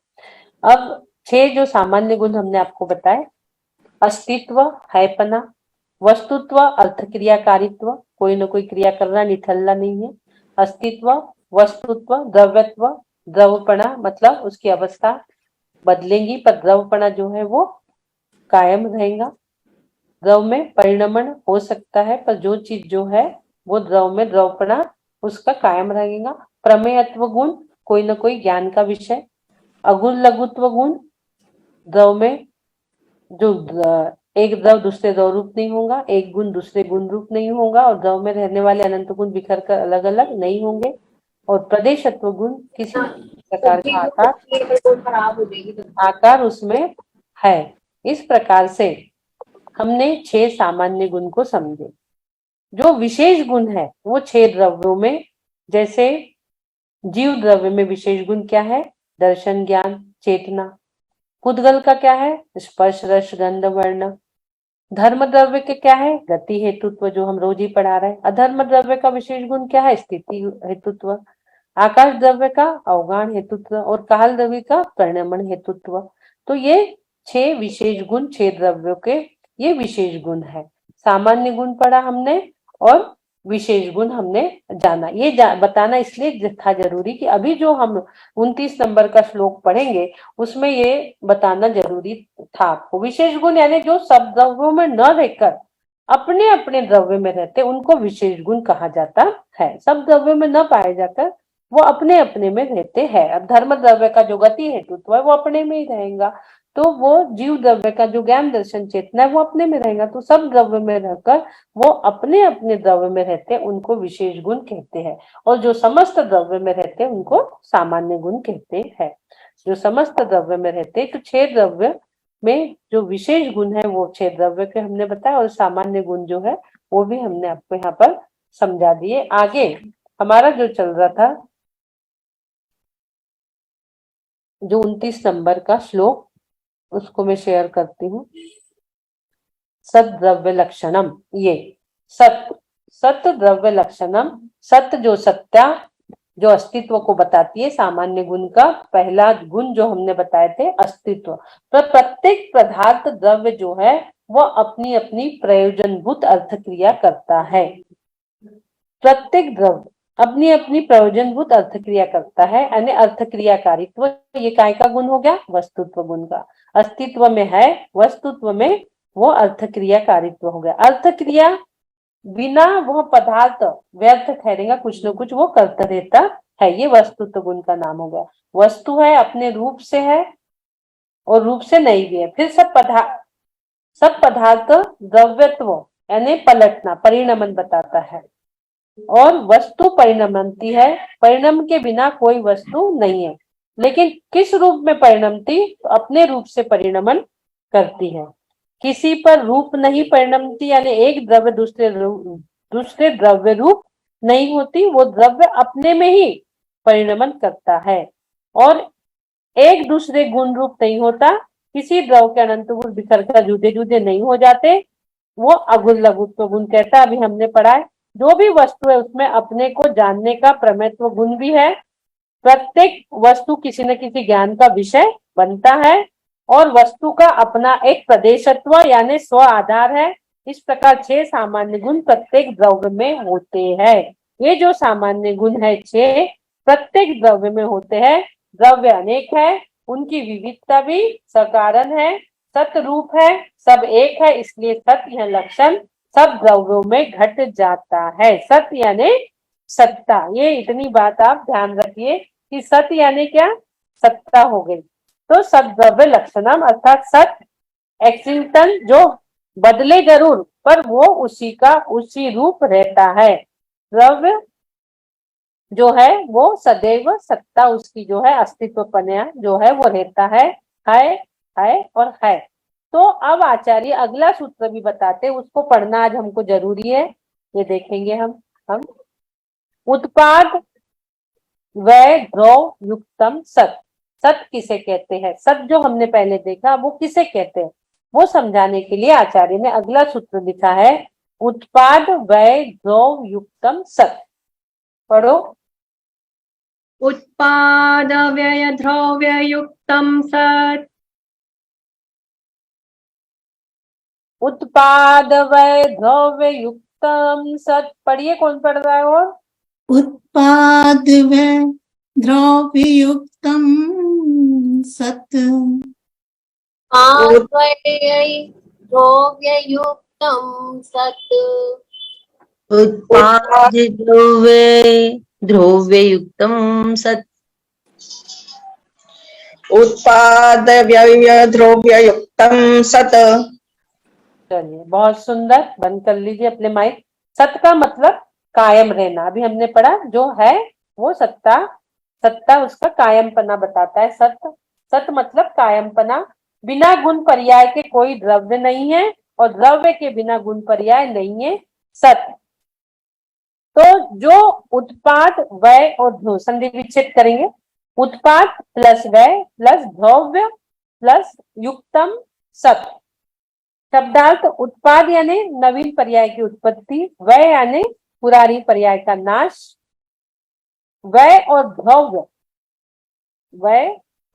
अब 6 जो सामान्य गुण हमने आपको बताए, अस्तित्व हैपना, वस्तुत्व अर्थ क्रियाकारित्व, कोई ना कोई क्रिया करना निठल्ला नहीं है। अस्तित्व, वस्तुत्व, द्रव्यत्व, द्रवपना मतलब उसकी अवस्था बदलेंगी पर द्रवपना जो है वो कायम रहेगा। द्रव में परिणमन हो सकता है पर जो चीज जो है वो द्रव में द्रवपना उसका कायम रहेगा। प्रमेयत्व गुण कोई ना कोई ज्ञान का विषय। अगुण लघुत्व गुण द्रव में जो एक द्रव दूसरे द्रव रूप नहीं होगा, एक गुण दूसरे गुण रूप नहीं होगा, और द्रव में रहने वाले अनंत गुण बिखर कर अलग अलग नहीं होंगे। और प्रदेशत्व गुण किसी प्रकार का आकार उसमें है। इस प्रकार से हमने 6 सामान्य गुण को समझे। जो विशेष गुण है वो 6 द्रव्यों में, जैसे जीव द्रव्य में विशेष गुण क्या है? दर्शन, ज्ञान, चेतना। पुद्गल का क्या है? स्पर्श, रस, गंध, वर्ण। धर्म द्रव्य के क्या है? गति हेतुत्व, जो हम रोज ही पढ़ा रहे हैं। अधर्म द्रव्य का विशेष गुण क्या है? स्थिति हेतुत्व। आकाश द्रव्य का अवगाहन हेतुत्व, और काल द्रव्य का परिणमन हेतुत्व। तो ये 6 विशेष गुण 6 द्रव्यों के ये विशेष गुण है। सामान्य गुण पढ़ा हमने और विशेष गुण हमने जाना। ये बताना इसलिए था जरूरी कि अभी जो हम 29 नंबर का श्लोक पढ़ेंगे उसमें ये बताना जरूरी था आपको। विशेष गुण यानी जो सब द्रव्यों में न रहकर अपने अपने द्रव्य में रहते उनको विशेष गुण कहा जाता है। सब द्रव्यों में न पाए जाकर वो अपने अपने में रहते हैं। अब धर्म द्रव्य का जो गति हेतुत्व है वो अपने में ही रहेगा, तो वो जीव द्रव्य का जो ज्ञान दर्शन चेतना है वो अपने में रहेगा। तो सब द्रव्य में रहकर वो अपने अपने द्रव्य में रहते हैं, उनको विशेष गुण कहते हैं। और जो समस्त द्रव्य में रहते हैं उनको सामान्य गुण कहते हैं। जो समस्त द्रव्य में रहते हैं, तो 6 द्रव्य में जो विशेष गुण है वो 6 द्रव्य के हमने बताया, और सामान्य गुण जो है वो भी हमने आपको यहाँ पर समझा दिए। आगे हमारा जो चल रहा था, जो 29 नंबर का श्लोक उसको मैं शेयर करती हूँ। सत द्रव्य लक्षणम, ये सत, सत द्रव्य लक्षणम, सत जो सत्या, जो अस्तित्व को बताती है, सामान्य गुण का पहला गुण जो हमने बताए थे अस्तित्व। तो प्रत्येक पदार्थ द्रव्य जो है वह अपनी अपनी प्रयोजनभूत अर्थ क्रिया करता है। प्रत्येक द्रव्य अपनी अपनी प्रयोजनभूत अर्थ क्रिया करता है, यानी अर्थ क्रियाकारित्व। ये काय का गुण हो गया? वस्तुत्व गुण का। अस्तित्व में है, वस्तुत्व में वो अर्थ क्रियाकारित्व हो गया। अर्थ क्रिया बिना वह पदार्थ व्यर्थ ठहरेगा, कुछ न कुछ वो करता रहता है, ये वस्तुत्व गुण का नाम हो गया। वस्तु है, अपने रूप से है और रूप से नहीं भी है। फिर सब पदार्थ द्रव्यत्व यानी पलटना, परिणमन बताता है। और वस्तु परिणमती है, परिणम के बिना कोई वस्तु नहीं है। लेकिन किस रूप में परिणमती? तो अपने रूप से परिणमन करती है। किसी पर रूप नहीं परिणमती, यानी एक द्रव्य दूसरे द्रव्य रूप नहीं होती, वो द्रव्य अपने में ही परिणमन करता है। और एक दूसरे गुण रूप नहीं होता, किसी द्रव्य के अनंत गुण बिखर कर जुदे जुदे नहीं हो जाते, वो अगुण लघुत्व गुण कहता है। अभी हमने पढ़ा है, जो भी वस्तु है उसमें अपने को जानने का प्रमेयत्व गुण भी है। प्रत्येक वस्तु किसी न किसी ज्ञान का विषय बनता है और वस्तु का अपना एक प्रदेशत्व यानी स्व आधार है। इस प्रकार 6 सामान्य गुण प्रत्येक द्रव्य में होते हैं। ये जो सामान्य गुण है 6 प्रत्येक द्रव्य में होते हैं। द्रव्य अनेक है, उनकी विविधता भी सकारण है, सत रूप है, सब एक है, इसलिए सत यह लक्षण सब द्रव्यों में घट जाता है। सत यानी सत्ता, ये इतनी बात आप ध्यान रखिए कि सत यानी क्या? सत्ता हो गई। तो सत द्रव्य लक्षणम अर्थात सत एक्सिंटन, जो बदले जरूर पर वो उसी का उसी रूप रहता है। द्रव्य जो है वो सदैव सत्ता उसकी जो है अस्तित्व पन्या जो है वो रहता है और है। तो अब आचार्य अगला सूत्र भी बताते, उसको पढ़ना आज हमको जरूरी है। ये देखेंगे हम उत्पाद वै द्रव युक्तम सत। सत किसे कहते हैं? सत जो हमने पहले देखा वो किसे कहते हैं, वो समझाने के लिए आचार्य ने अगला सूत्र लिखा है, उत्पाद वै द्रव युक्तम सत। पढ़ो। उत्पाद व्यय द्रव्य युक्तम सत्। उत्पाद वै द्रव्य युक्तम सत। पढ़िए, कौन पढ़ रहा है? और उत्पाद वै द्रव्ययुक्तं सत्। द्रव्ययुक्तं सत्। उत्पाद द्रव्ययुक्तं सत्। उत्पाद व्यय द्रव्ययुक्तं सत्। चलिए, बहुत सुंदर। बंद कर लीजिए अपने माइक। सत का मतलब कायम रहना। अभी हमने पढ़ा, जो है वो सत्ता उसका कायमपना बताता है। सत मतलब कायमपना। बिना गुण पर्याय के कोई द्रव्य नहीं है और द्रव्य के बिना गुण पर्याय नहीं है सत। तो जो उत्पाद वय और ध्रुव संधि विच्छेद करेंगे, उत्पाद प्लस वय प्लस द्रव्य प्लस युक्तम सत। शब्दार्थ उत्पाद यानी नवीन पर्याय की उत्पत्ति, वय यानी पुरानी पर्याय का नाश, वय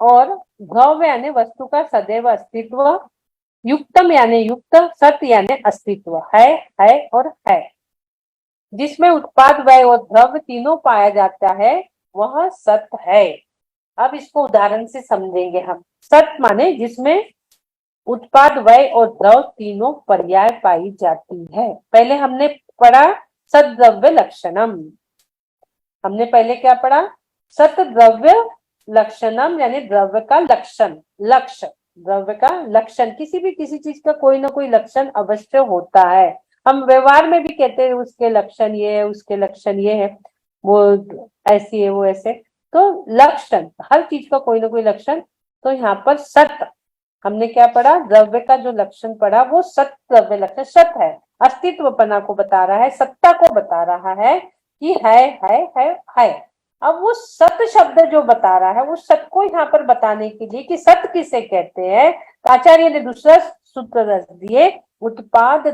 और द्रव्य यानी वस्तु का सदैव अस्तित्व, युक्तम यानी युक्त, सत यानी अस्तित्व है और है। जिसमें उत्पाद वय और द्रव्य तीनों पाया जाता है वह सत है। अब इसको उदाहरण से समझेंगे हम। सत माने जिसमें उत्पाद वय और द्रव तीनों पर्याय पाई जाती है। पहले हमने पढ़ा सत द्रव्य लक्षणम। हमने पहले क्या पढ़ा? सत द्रव्य लक्षणम यानी द्रव्य का लक्षण, लक्ष्य, द्रव्य का लक्षण। किसी चीज का कोई ना कोई लक्षण अवश्य होता है। हम व्यवहार में भी कहते हैं उसके लक्षण ये है, उसके लक्षण ये है, वो ऐसी है, वो ऐसे। तो लक्षण, हर चीज का कोई ना कोई लक्षण। तो यहाँ पर सत हमने क्या पढ़ा? द्रव्य का जो लक्षण पढ़ा वो सत द्रव्य लक्षण सत है। अस्तित्वपना को बता रहा है, सत्ता को बता रहा है कि है। अब वो सत शब्द जो बता रहा है, वो सत को यहाँ पर बताने के लिए कि सत किसे कहते हैं, आचार्य ने दूसरा सूत्र रच दिए, उत्पाद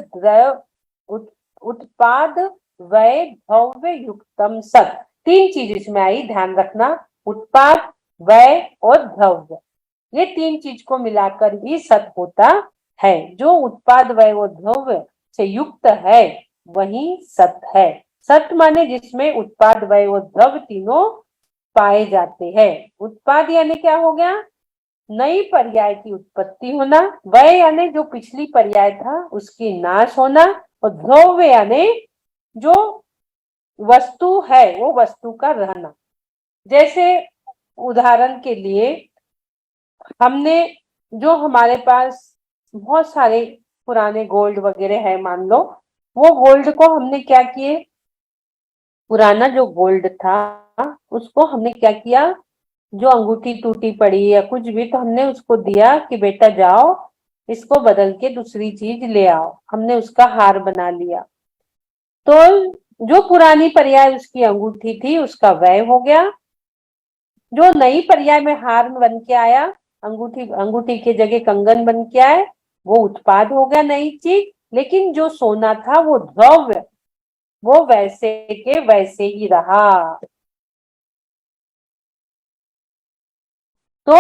उत्पाद वय द्रव्य युक्तम सत। तीन चीज इसमें आई, ध्यान रखना, उत्पाद, वय और द्रव्य, ये तीन चीज को मिलाकर ही सत होता है। जो उत्पाद, वय और द्रव्य से युक्त है वही सत है। सत माने जिसमें उत्पाद, वय और द्रव्य तीनों पाए जाते हैं। उत्पाद यानी क्या हो गया, नई पर्याय की उत्पत्ति होना, वय यानी जो पिछली पर्याय था उसकी नाश होना, और द्रव्य यानी जो वस्तु है वो वस्तु का रहना। जैसे उदाहरण के लिए, हमने जो हमारे पास बहुत सारे पुराने गोल्ड वगैरह है, मान लो, वो गोल्ड को हमने क्या किए, पुराना जो गोल्ड था उसको हमने क्या किया, जो अंगूठी टूटी पड़ी या कुछ भी, तो हमने उसको दिया कि बेटा जाओ इसको बदल के दूसरी चीज ले आओ, हमने उसका हार बना लिया। तो जो पुरानी पर्याय उसकी अंगूठी थी उसका व्यय हो गया, जो नई पर्याय में हार बन के आया, अंगूठी के जगह कंगन बन के आए, वो उत्पाद हो गया, नई चीज। लेकिन जो सोना था वो द्रव्य, वो वैसे के वैसे ही रहा। तो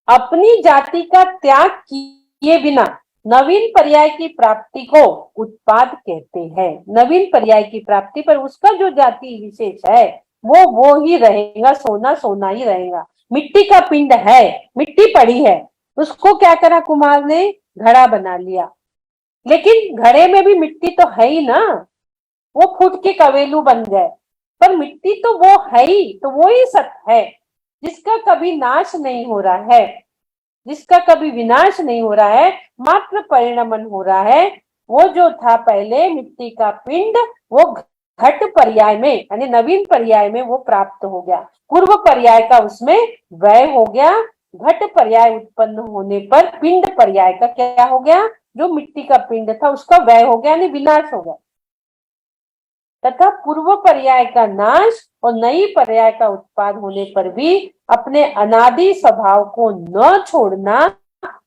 अपनी जाति का त्याग किए बिना नवीन पर्याय की प्राप्ति को उत्पाद कहते हैं। नवीन पर्याय की प्राप्ति पर उसका जो जाति विशेष है वो ही रहेगा, सोना सोना ही रहेगा। मिट्टी का पिंड है, मिट्टी पड़ी है, उसको क्या करा कुमार ने, घड़ा बना लिया, लेकिन घड़े में भी मिट्टी तो है ही ना, वो फूट के कवेलू बन गए, पर मिट्टी तो वो है ही, तो वो ही सत्य है जिसका कभी नाश नहीं हो रहा है, जिसका कभी विनाश नहीं हो रहा है, मात्र परिणमन हो रहा है। वो जो था पहले मिट्टी का पिंड, वो घट पर्याय में यानी नवीन पर्याय में वो प्राप्त हो गया, पूर्व पर्याय का उसमें व्यय हो गया। घट पर्याय उत्पन्न होने पर पिंड पर्याय का क्या हो गया, जो मिट्टी का पिंड था उसका व्यय हो गया यानी विनाश हो गया, तथा पूर्व पर्याय का नाश और नई पर्याय का उत्पाद होने पर भी अपने अनादि स्वभाव को न छोड़ना,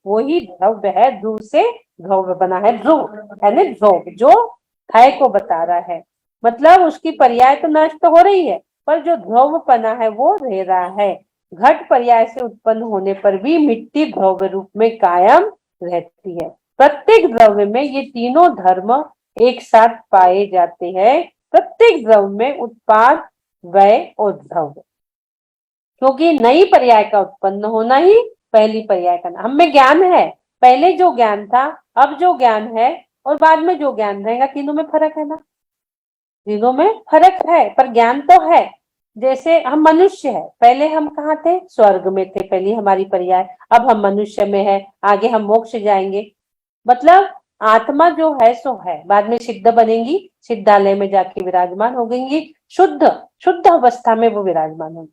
वही द्रव्य है। ध्रुव से द्रव्य बना है, ध्रुव यानी ध्रुव जो क्षय को बता रहा है, मतलब उसकी पर्याय तो नष्ट हो रही है पर जो ध्रुवपना है वो रह रहा है। घट पर्याय से उत्पन्न होने पर भी मिट्टी द्रव्य रूप में कायम रहती है। प्रत्येक द्रव्य में ये तीनों धर्म एक साथ पाए जाते हैं। प्रत्येक द्रव्य में उत्पाद, व्यय और द्रव्य, क्योंकि नई पर्याय का उत्पन्न होना ही पहली पर्याय का। हम में ज्ञान है, पहले जो ज्ञान था, अब जो ज्ञान है और बाद में जो ज्ञान रहेगा, तीनों में फर्क है ना, तीनों में फर्क है पर ज्ञान तो है। जैसे हम मनुष्य है, पहले हम कहाँ थे, स्वर्ग में थे, पहली हमारी पर्याय, अब हम मनुष्य में है, आगे हम मोक्ष जाएंगे। मतलब आत्मा जो है सो है, बाद में सिद्ध बनेंगी, सिद्धालय में जाके विराजमान हो गएंगी, शुद्ध अवस्था में वो विराजमान होंगी।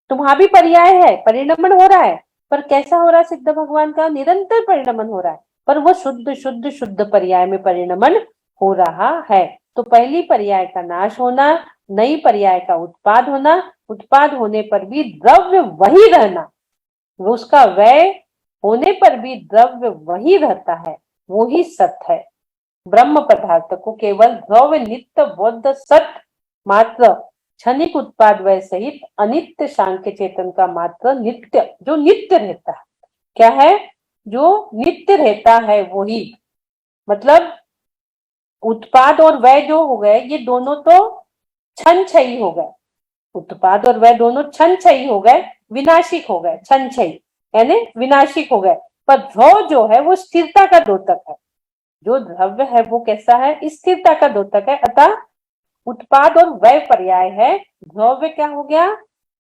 तो वहां भी पर्याय है, परिणमन हो रहा है, पर कैसा हो रहा है, सिद्ध भगवान का निरंतर परिणमन हो रहा है, पर वो शुद्ध पर्याय में परिणमन हो रहा है। तो पहली पर्याय का नाश होना, नई पर्याय का उत्पाद होना, उत्पाद होने पर भी द्रव्य वही रहना, उसका व्यय होने पर भी द्रव्य वही रहता है, वो ही सत्य है। ब्रह्म पदार्थ को केवल द्रव्य नित्य बौद्ध सत्य मात्र, क्षणिक उत्पाद व्यय सहित अनित्य सांख्य चेतन का मात्र नित्य, जो नित्य रहता है। क्या है, जो नित्य रहता है वही, मतलब उत्पाद और व्यय जो हो गए, ये दोनों तो क्षण क्षयी हो गए, उत्पाद और व्यय दोनों क्षण क्षयी हो गए, विनाशिक हो गए, क्षण क्षयी यानी विनाशिक हो गए। पर ध्रुव जो है वो स्थिरता का द्योतक है, जो द्रव्य है वो कैसा है, स्थिरता का द्योतक है। अतः उत्पाद और व्यय पर्याय है, द्रव्य क्या हो गया,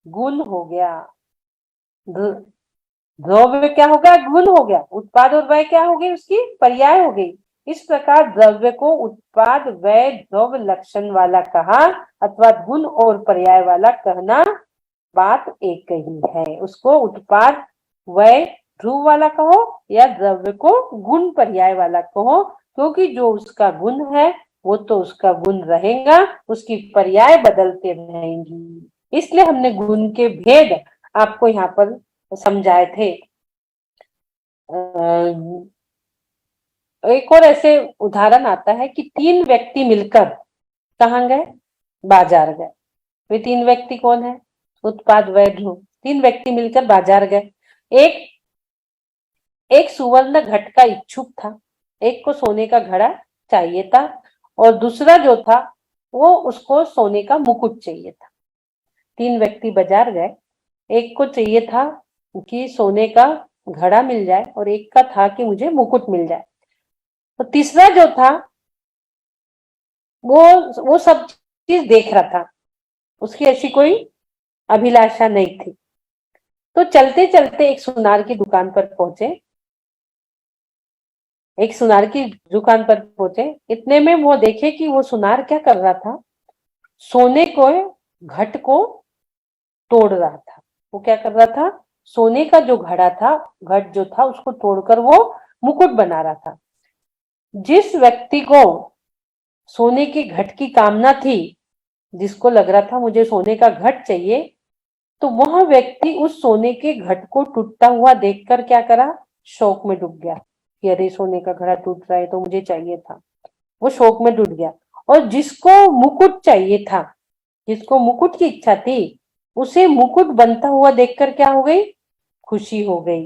गुण हो गया, द्रव्य क्या हो गया, गुण हो गया, उत्पाद और व्यय क्या हो गई, उसकी पर्याय हो गई। इस प्रकार द्रव्य को उत्पाद, व्यय, द्रव्य लक्षण वाला कहा अथवा गुण और पर्याय वाला कहना बात एक ही है। उसको उत्पाद, व्यय, ध्रुव वाला कहो या द्रव्य को गुण पर्याय वाला कहो, क्योंकि जो उसका गुण है वो तो उसका गुण रहेगा, उसकी पर्याय बदलते रहेंगी। इसलिए हमने गुण के भेद आपको यहाँ पर समझाए थे। एक और ऐसे उदाहरण आता है कि 3 व्यक्ति मिलकर कहाँ गए? बाजार गए। वे 3 व्यक्ति कौन है? उत्पाद, व्यय, ध्रुव। 3 व्यक्ति मिलकर बाजार गए। एक सुवर्ण घट का इच्छुक था, एक को सोने का घड़ा चाहिए था, और दूसरा जो था वो उसको सोने का मुकुट चाहिए था। 3 व्यक्ति बाजार गए। एक को चाहिए था कि सोने का घड़ा मिल जाए और एक का था कि मुझे मुकुट मिल जाए। तो तीसरा जो था वो सब चीज देख रहा था, उसकी ऐसी कोई अभिलाषा नहीं थी। तो चलते चलते एक सुनार की दुकान पर पहुंचे। इतने में वो देखे कि वो सुनार क्या कर रहा था, सोने को घट को तोड़ रहा था। वो क्या कर रहा था? सोने का जो घड़ा था, घट जो था, उसको तोड़कर वो मुकुट बना रहा था। जिस व्यक्ति को सोने के घट की कामना थी, जिसको लग रहा था मुझे सोने का घट चाहिए, तो वह व्यक्ति उस सोने के घट को टूटता हुआ देखकर क्या करा? शोक में डूब गया कि अरे सोने का घड़ा टूट रहा है तो मुझे चाहिए था। वो शोक में डूब गया। और जिसको मुकुट चाहिए था, जिसको मुकुट की इच्छा थी, उसे मुकुट बनता हुआ देखकर क्या हो गई? खुशी हो गई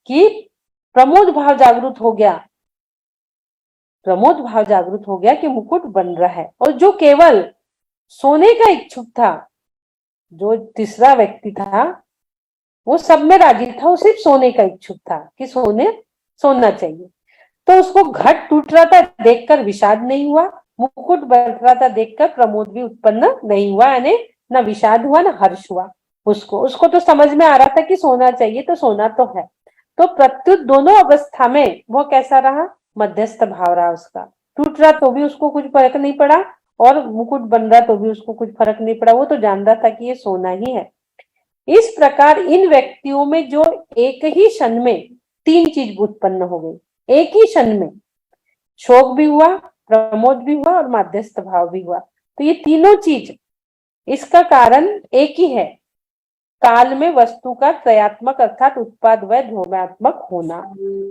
कि प्रमोद भाव जागृत हो गया। कि मुकुट बन रहा है। और जो केवल सोने का इच्छुक था, जो तीसरा व्यक्ति था, वो सब में राजी था, वो सिर्फ सोने का इच्छुक था कि सोना चाहिए। तो उसको घट टूट रहा था देखकर विषाद नहीं हुआ, मुकुट बन रहा था देखकर प्रमोद भी उत्पन्न नहीं हुआ, यानी न विषाद हुआ न हर्ष हुआ। उसको तो समझ में आ रहा था कि सोना चाहिए, तो सोना तो है। तो प्रत्युत दोनों अवस्था में वो कैसा रहा? मध्यस्थ भाव रहा उसका। टूट रहा तो भी उसको कुछ फर्क नहीं पड़ा, और मुकुट बन रहा तो भी उसको कुछ फर्क नहीं पड़ा। वो तो जानता था कि ये सोना ही है। इस प्रकार इन व्यक्तियों में जो एक ही क्षण में 3 चीज उत्पन्न हो गई, एक ही क्षण में शोक भी हुआ, प्रमोद भी हुआ और मध्यस्थ भाव भी हुआ। तो ये तीनों चीज, इसका कारण एक ही है, काल में वस्तु का त्रयात्मक अर्थात उत्पाद व ध्रुवात्मक होना।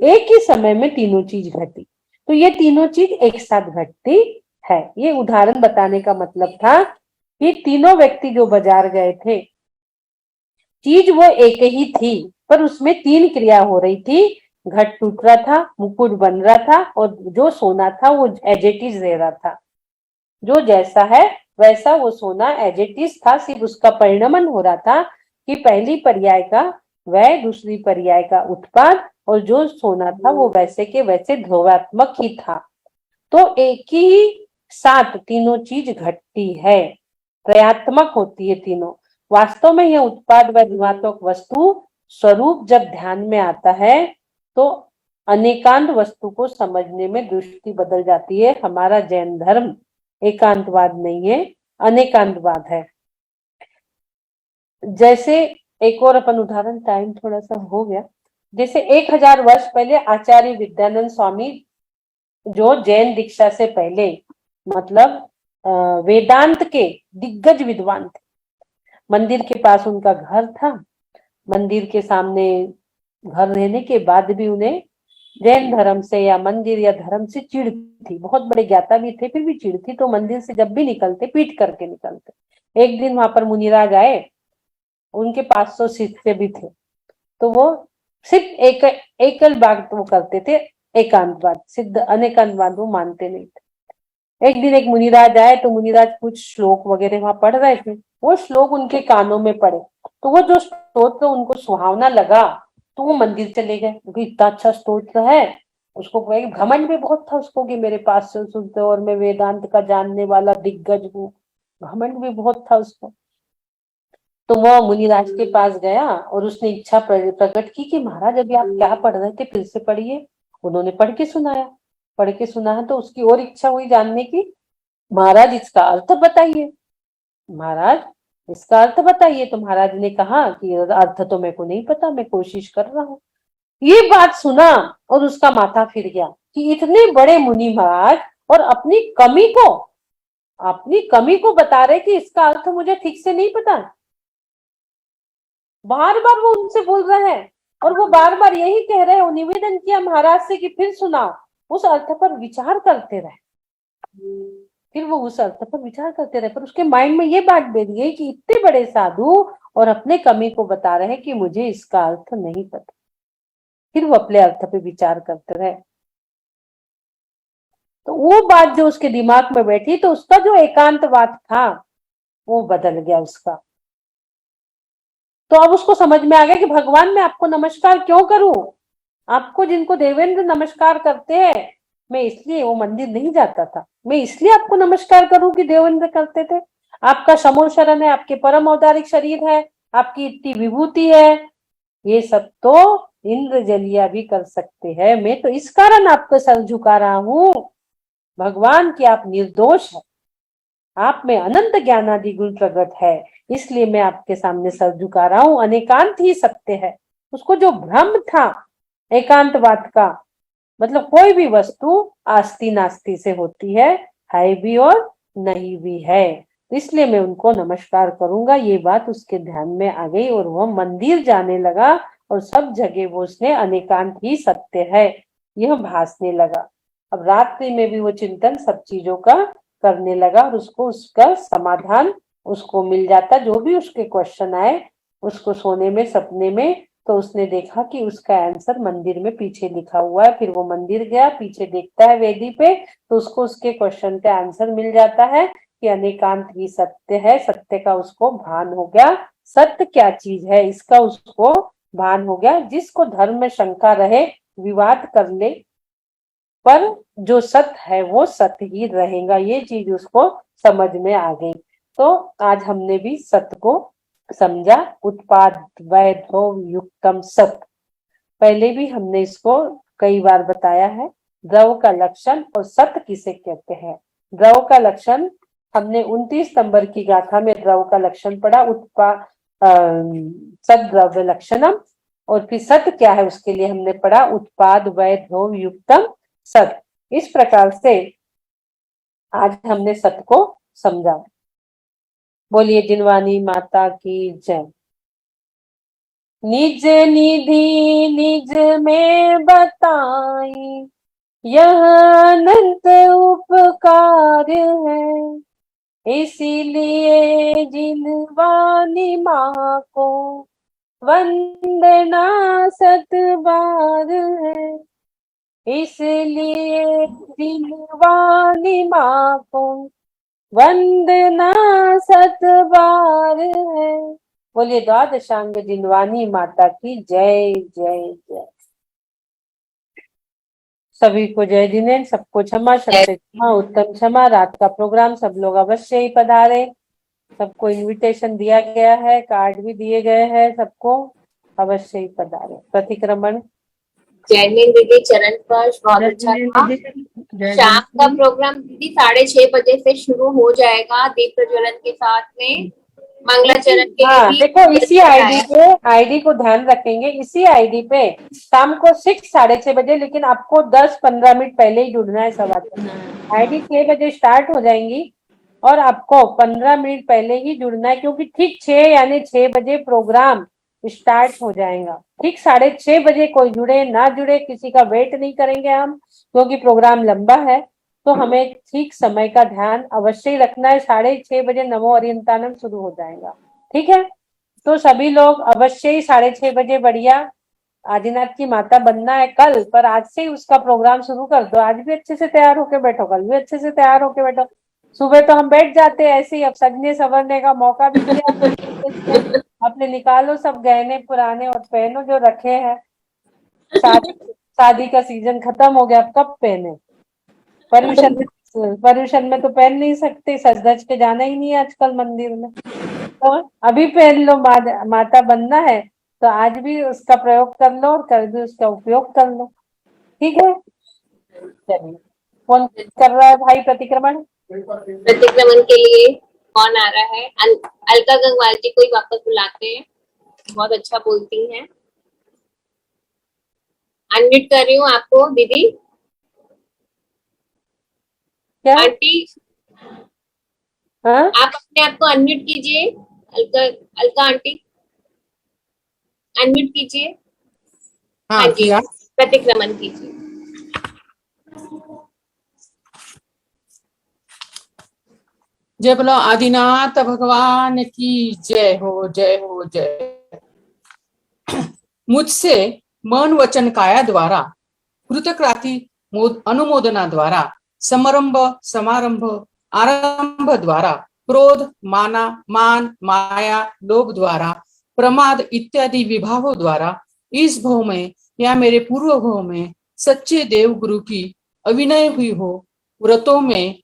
एक ही समय में तीनों चीज घटी, तो ये तीनों चीज एक साथ घटती है। ये उदाहरण बताने का मतलब था कि तीनों व्यक्ति जो बाजार गए थे, चीज वो एक ही थी, पर उसमें 3 क्रिया हो रही थी। घट टूट रहा था, मुकुट बन रहा था, और जो सोना था वो एज इट इज रह रहा था। जो जैसा है वैसा वो सोना एज इट इज था, सिर्फ उसका परिणमन हो रहा था कि पहली पर्याय का वह, दूसरी पर्याय का उत्पाद, और जो सोना था वो वैसे के वैसे ध्रुवात्मक ही था। तो एक ही साथ तीनों चीज घटती है, त्रयात्मक होती है तीनों। वास्तव में यह उत्पाद व ध्रुवात्मक वस्तु स्वरूप जब ध्यान में आता है तो अनेकांत वस्तु को समझने में दृष्टि बदल जाती है। हमारा जैन धर्म एकांतवाद नहीं है, अनेकांतवाद है। जैसे एक और अपन उदाहरण, टाइम थोड़ा सा हो गया, जैसे 1000 वर्ष पहले आचार्य विद्यानंद स्वामी, जो जैन दीक्षा से पहले मतलब वेदांत के दिग्गज विद्वान थे। मंदिर के पास उनका घर था। मंदिर के सामने घर रहने के बाद भी उन्हें जैन धर्म से या मंदिर या धर्म से चिढ़ थी। बहुत बड़े ज्ञाता भी थे, फिर भी चिढ़ थी। तो मंदिर से जब भी निकलते पीट करके निकलते। एक दिन वहां पर मुनिराज आए, उनके 500 शिष्य भी थे। तो वो सिर्फ एकल बात वो करते थे, एकांतवाद। सिद्ध अनेकांतवाद वो मानते नहीं थे। एक दिन एक मुनिराज आए, तो मुनिराज कुछ श्लोक वगैरह वहां पढ़ रहे थे। वो श्लोक उनके कानों में पड़े, तो वो जो स्तोत्र उनको सुहावना लगा, तो वो मंदिर चले गए क्योंकि इतना अच्छा स्तोत्र है। उसको घमंड भी बहुत था उसको कि मेरे पास से सुनते और मैं वेदांत का जानने वाला दिग्गज हूँ। घमंड भी बहुत था उसको। तो वह मुनिराज के पास गया और उसने इच्छा प्रकट की कि महाराज अभी आप क्या पढ़ रहे थे, फिर से पढ़िए। उन्होंने पढ़ के सुनाया तो उसकी और इच्छा हुई जानने की। महाराज इसका अर्थ बताइए, महाराज इसका अर्थ बताइए। तो महाराज ने कहा कि अर्थ तो मेरे को नहीं पता, मैं कोशिश कर रहा हूँ। ये बात सुना और उसका माथा फिर गया कि इतने बड़े मुनि महाराज और अपनी कमी को बता रहे कि इसका अर्थ मुझे ठीक से नहीं पता। बार बार वो उनसे बोल रहा है और वो बार बार यही कह रहे हैं, निवेदन किया महाराज से कि फिर सुनाओ, उस अर्थ पर विचार करते रहे। फिर वो उस अर्थ पर विचार करते रहे, पर उसके माइंड में ये बात बैठ गई कि इतने बड़े साधु और अपने कमी को बता रहे हैं कि मुझे इसका अर्थ नहीं पता। फिर वो अपने अर्थ पे विचार करते रहे। तो वो बात जो उसके दिमाग में बैठी, तो उसका जो एकांतवाद था वो बदल गया उसका। तो अब उसको समझ में आ गया कि भगवान मैं आपको नमस्कार क्यों करूं, आपको जिनको देवेंद्र नमस्कार करते हैं, मैं इसलिए वो मंदिर नहीं जाता था, मैं इसलिए आपको नमस्कार करूं कि देवेंद्र करते थे। आपका समो शरण है, आपके परम औदारिक शरीर है, आपकी इतनी विभूति है, ये सब तो इंद्रजलिया भी कर सकते हैं। मैं तो इस कारण आपको सर झुका रहा हूं भगवान कि आप निर्दोष है, आप में अनंत ज्ञानादि गुण प्रकट है, इसलिए मैं आपके सामने सर झुका रहा हूं। अनेकांत ही सत्य है। उसको जो भ्रम था एकांतवाद का, मतलब कोई भी वस्तु आस्ति नास्ति से होती है भी और नहीं भी है, इसलिए मैं उनको नमस्कार करूंगा। ये बात उसके ध्यान में आ गई और वह मंदिर जाने लगा और सब जगह वो उसने अनेकांत ही सत्य है यह भासने लगा। अब रात्रि में भी वो चिंतन सब चीजों का करने लगा और उसको उसका समाधान उसको मिल जाता। जो भी उसके क्वेश्चन आए उसको सोने में सपने में, तो उसने देखा कि उसका आंसर मंदिर में पीछे लिखा हुआ है। फिर वो मंदिर गया, पीछे देखता है वेदी पे, तो उसको उसके क्वेश्चन का आंसर मिल जाता है कि अनेकांत ही सत्य है। सत्य का उसको भान हो गया, सत्य क्या चीज है इसका उसको भान हो गया। जिसको धर्म में शंका रहे विवाद कर ले, पर जो सत्य है वो सत्य ही रहेगा, ये चीज उसको समझ में आ गई। तो आज हमने भी सत्य को समझा। उत्पाद वैधो युक्तम सत, पहले भी हमने इसको कई बार बताया है। द्रव का लक्षण और सत्य किसे कहते हैं। द्रव का लक्षण हमने 29 नंबर की गाथा में द्रव का लक्षण पढ़ा, सद्द्रव्य लक्षणम। और फिर सत्य क्या है उसके लिए हमने पढ़ा उत्पाद वैधो युक्तम सत। इस प्रकार से आज हमने सत्य को समझा। बोलिए जिनवानी माता की जय। निज निधि निज में बताई यह अनंत उपकार है, इसीलिए जिनवानी माँ को वंदना सत बार है। इसलिए जिनवानी माँ को वंदना सत बार है। बोलिए द्वादशांग जिनवानी माता की जय जय जय। सभी को जय जिनेन्द्र, सबको क्षमा, सत्य क्षमा, उत्तम क्षमा। रात का प्रोग्राम सब लोग अवश्य ही पधारे। सबको इनविटेशन दिया गया है, कार्ड भी दिए गए हैं, सबको अवश्य ही पधारे। प्रतिक्रमण जैमिन दीदी चरण स्पर्श बहुत अच्छा था। शाम का प्रोग्राम दीदी 6:30 बजे से शुरू हो जाएगा दीप प्रज्वलन के साथ में। मंगलाचरण के लिए भी देखो इसी आईडी को ध्यान रखेंगे, इसी आईडी पे शाम को 6-6:30 बजे, लेकिन आपको 10-15 मिनट पहले ही जुड़ना है। सवा आईडी 6 बजे स्टार्ट हो जाएंगी और आपको 15 मिनट पहले ही जुड़ना है, क्योंकि ठीक 6 यानी 6 बजे प्रोग्राम स्टार्ट हो जाएगा। ठीक 6:30 बजे कोई जुड़े ना जुड़े किसी का वेट नहीं करेंगे हम, क्योंकि प्रोग्राम लंबा है। तो हमें ठीक समय का ध्यान अवश्य ही रखना है। 6:30 बजे नमो ओरियंतानम शुरू हो जाएगा, ठीक है। तो सभी लोग अवश्य ही 6:30 बजे बढ़िया आदिनाथ की माता बनना है कल, पर आज से ही उसका प्रोग्राम शुरू कर दो। आज भी अच्छे से तैयार होके बैठो, कल भी अच्छे से तैयार होके बैठो। सुबह तो हम बैठ जाते हैं ऐसे ही, अब सजने संवरने का मौका भी दिया। अपने निकालो सब गहने पुराने और पहनो जो रखे हैं। शादी का सीजन खत्म हो गया, अब कब पहने। पर्यूषण में तो पहन नहीं सकते, सज धज के जाना ही नहीं है आजकल मंदिर में, तो अभी पहन लो। माता बनना है तो आज भी उसका प्रयोग कर लो और कल भी उसका उपयोग कर लो, ठीक है। चलिए, कौन कर रहा है भाई प्रतिक्रमण? प्रतिक्रमण के लिए कौन आ रहा है? अलका गंगवाल जी को ही वापस बुलाते हैं, बहुत अच्छा बोलती हैं। अनम्यूट कर रही हूँ आपको दीदी। क्या आंटी हाँ? आप अपने आप को अनम्यूट कीजिए। अलका आंटी अनम्यूट कीजिए। हाँ जी, किया। प्रतिक्रमण कीजिए। जय बोलो आदिनाथ भगवान की जय हो, जय हो, जय। मुझसे मन वचन काया द्वारा कृतकृति अनुमोदना द्वारा समारंभ समारंभ आरंभ द्वारा क्रोध मान माया लोभ द्वारा प्रमाद इत्यादि विभावों द्वारा इस भव में या मेरे पूर्व भव में सच्चे देव गुरु की अविनय हुई हो, व्रतों में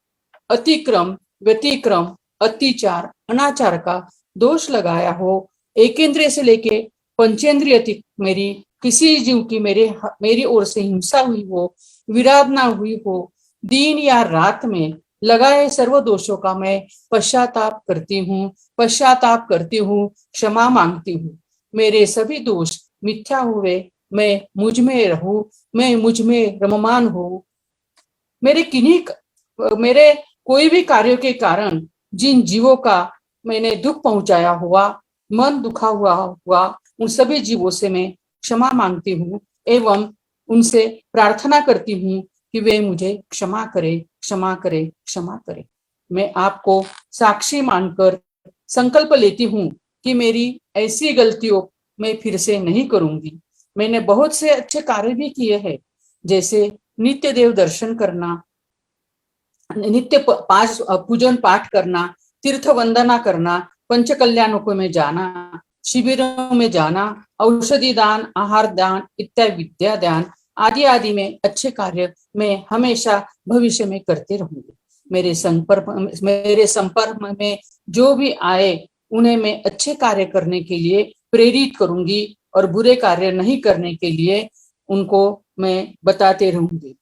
अतिक्रम व्यतिक्रम अतिचार अनाचार का दोष लगाया हो, एकेंद्रिय से लेके पंचेंद्रिय तक मेरी किसी जीव की मेरी ओर से हिंसा हुई हो, विराधना हुई हो, दिन या रात में लगाए सर्व दोषों का मैं पश्चाताप करती हूँ, क्षमा मांगती हूँ। मेरे सभी दोष मिथ्या हुए, मैं मुझ में रहूं, मैं मुझ में रममान हो। मेरे कोई भी कार्यों के कारण जिन जीवों का मैंने दुख पहुंचाया हुआ, मन दुखा हुआ उन सभी जीवों से मैं क्षमा मांगती हूँ एवं उनसे प्रार्थना करती हूँ कि वे मुझे क्षमा करे। मैं आपको साक्षी मानकर संकल्प लेती हूँ कि मेरी ऐसी गलतियों मैं फिर से नहीं करूंगी। मैंने बहुत से अच्छे कार्य भी किए हैं, जैसे नित्य देव दर्शन करना, नित्य पूजन पाठ करना, तीर्थ वंदना करना, पंच कल्याणों में जाना, शिविरों में जाना, औषधि दान, आहार दान इत्यादि विद्या दान आदि में अच्छे कार्य मैं हमेशा भविष्य में करते रहूंगी। मेरे संपर्क में जो भी आए उन्हें मैं अच्छे कार्य करने के लिए प्रेरित करूंगी और बुरे कार्य नहीं करने के लिए उनको मैं बताते रहूंगी।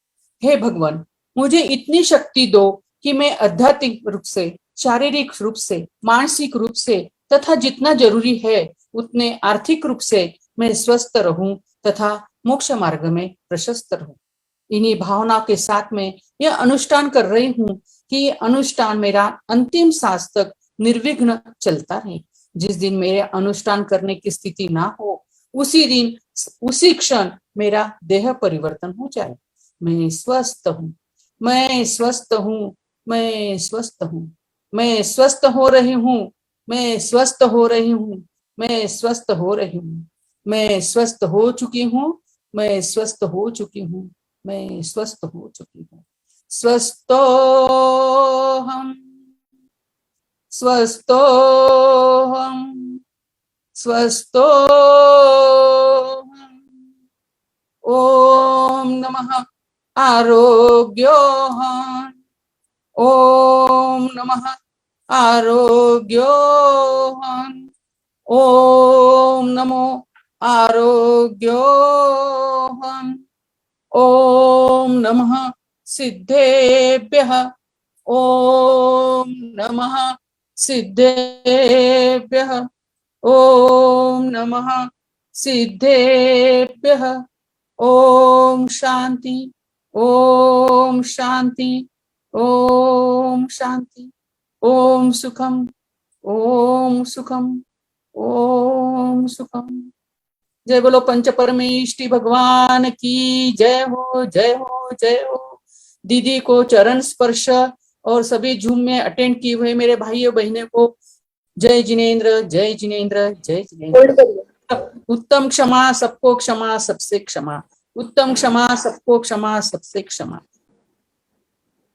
हे भगवान, मुझे इतनी शक्ति दो कि मैं आध्यात्मिक रूप से, शारीरिक रूप से, मानसिक रूप से तथा जितना जरूरी है उतने आर्थिक रूप से मैं स्वस्थ रहूं तथा मोक्ष मार्ग में प्रशस्त रहूं। इन्हीं भावना के साथ में यह अनुष्ठान कर रही हूँ कि ये अनुष्ठान मेरा अंतिम सांस तक निर्विघ्न चलता रहे। जिस दिन मेरे अनुष्ठान करने की स्थिति ना हो, उसी दिन उसी क्षण मेरा देह परिवर्तन हो जाए। मैं स्वस्थ हूँ, मैं स्वस्थ हूँ, मैं स्वस्थ हूँ, मैं स्वस्थ हो रही हूँ, मैं स्वस्थ हो रही हूँ, मैं स्वस्थ हो रही हूँ, मैं स्वस्थ हो चुकी हूँ, मैं स्वस्थ हो चुकी हूँ, मैं स्वस्थ हो चुकी हूँ। स्वस्थोहम स्वस्थोहम स्वस्थोहम। ओम नमः आरोग्योहम, ओम नमः आरोग्योहम, ओम नमो आरोग्योहम, ओम नमः सिद्धेभ्यः, ओम नमः सिद्धेभ्यः, ओम नमः सिद्धेभ्यः। ओम शांति, ओम शांति, ओम शांति, ओम सुखम, ओम सुखम, ओम सुखम। जय बोलो पंच परमेष्टि भगवान की जय हो, जय हो, जय हो। दीदी को चरण स्पर्श और सभी जूम में अटेंड किए हुए मेरे भाइयों बहनों को जय जिनेन्द्र, जय जिनेन्द्र, जय जिनेन्द्र। उत्तम क्षमा सबको क्षमा सबसे क्षमा, उत्तम क्षमा सबको क्षमा सबसे क्षमा।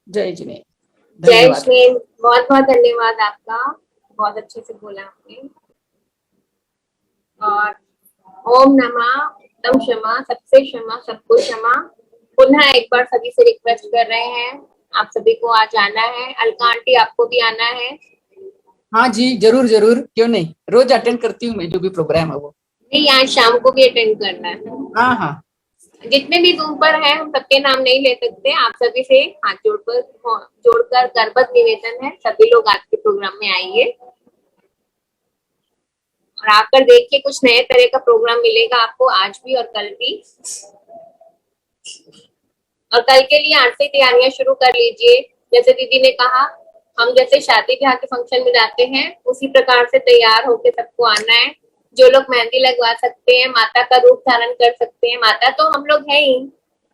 जय जिनेन्द्र, जय धन्यवाद। जिनेन्द्र, बहुत बहुत धन्यवाद आपका, बहुत अच्छे से बोला आपने। और ओम नमः उत्तम क्षमा सबसे क्षमा सबको क्षमा। पुनः एक बार सभी से रिक्वेस्ट कर रहे हैं, आप सभी को आज आना है। अलका आंटी आपको भी आना है। हाँ जी, जरूर जरूर, क्यों नहीं, रोज अटेंड करती हूँ मैं जो भी प्रोग्राम है वो। नहीं, आज शाम को भी अटेंड करना है। हाँ हाँ, जितने भी जूम पर हैं हम सबके नाम नहीं ले सकते, आप सभी से हाथ जोड़कर करबद्ध निवेदन है, सभी लोग आज के प्रोग्राम में आइए और आकर देखिए, कुछ नए तरह का प्रोग्राम मिलेगा आपको आज भी और कल भी। और कल के लिए आज से तैयारियां शुरू कर लीजिए। जैसे दीदी ने कहा, हम जैसे शादी ब्याह के फंक्शन में जाते हैं उसी प्रकार से तैयार होके सबको आना है। जो लोग मेहंदी लगवा सकते हैं, माता का रूप धारण कर सकते हैं, माता तो हम लोग हैं ही,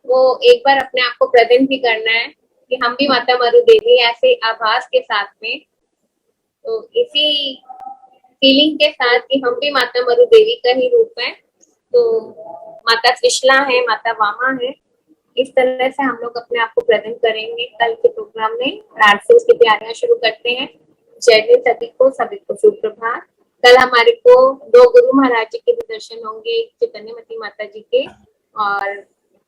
वो एक बार अपने आप को प्रेजेंट भी करना है कि हम भी माता मरु देवी, ऐसे आभास के साथ में। तो इसी फीलिंग के साथ कि हम भी माता मरु देवी का ही रूप है, तो माता त्रिशला है, माता वामा है, इस तरह से हम लोग अपने आप को प्रेजेंट करेंगे कल के प्रोग्राम में। और आज से उसकी तैयारियां शुरू करते हैं। जय जय सभी को सुप्रभात। कल हमारे को 2 गुरु महाराज जी के भी दर्शन होंगे, चैतन्यमती माता जी के और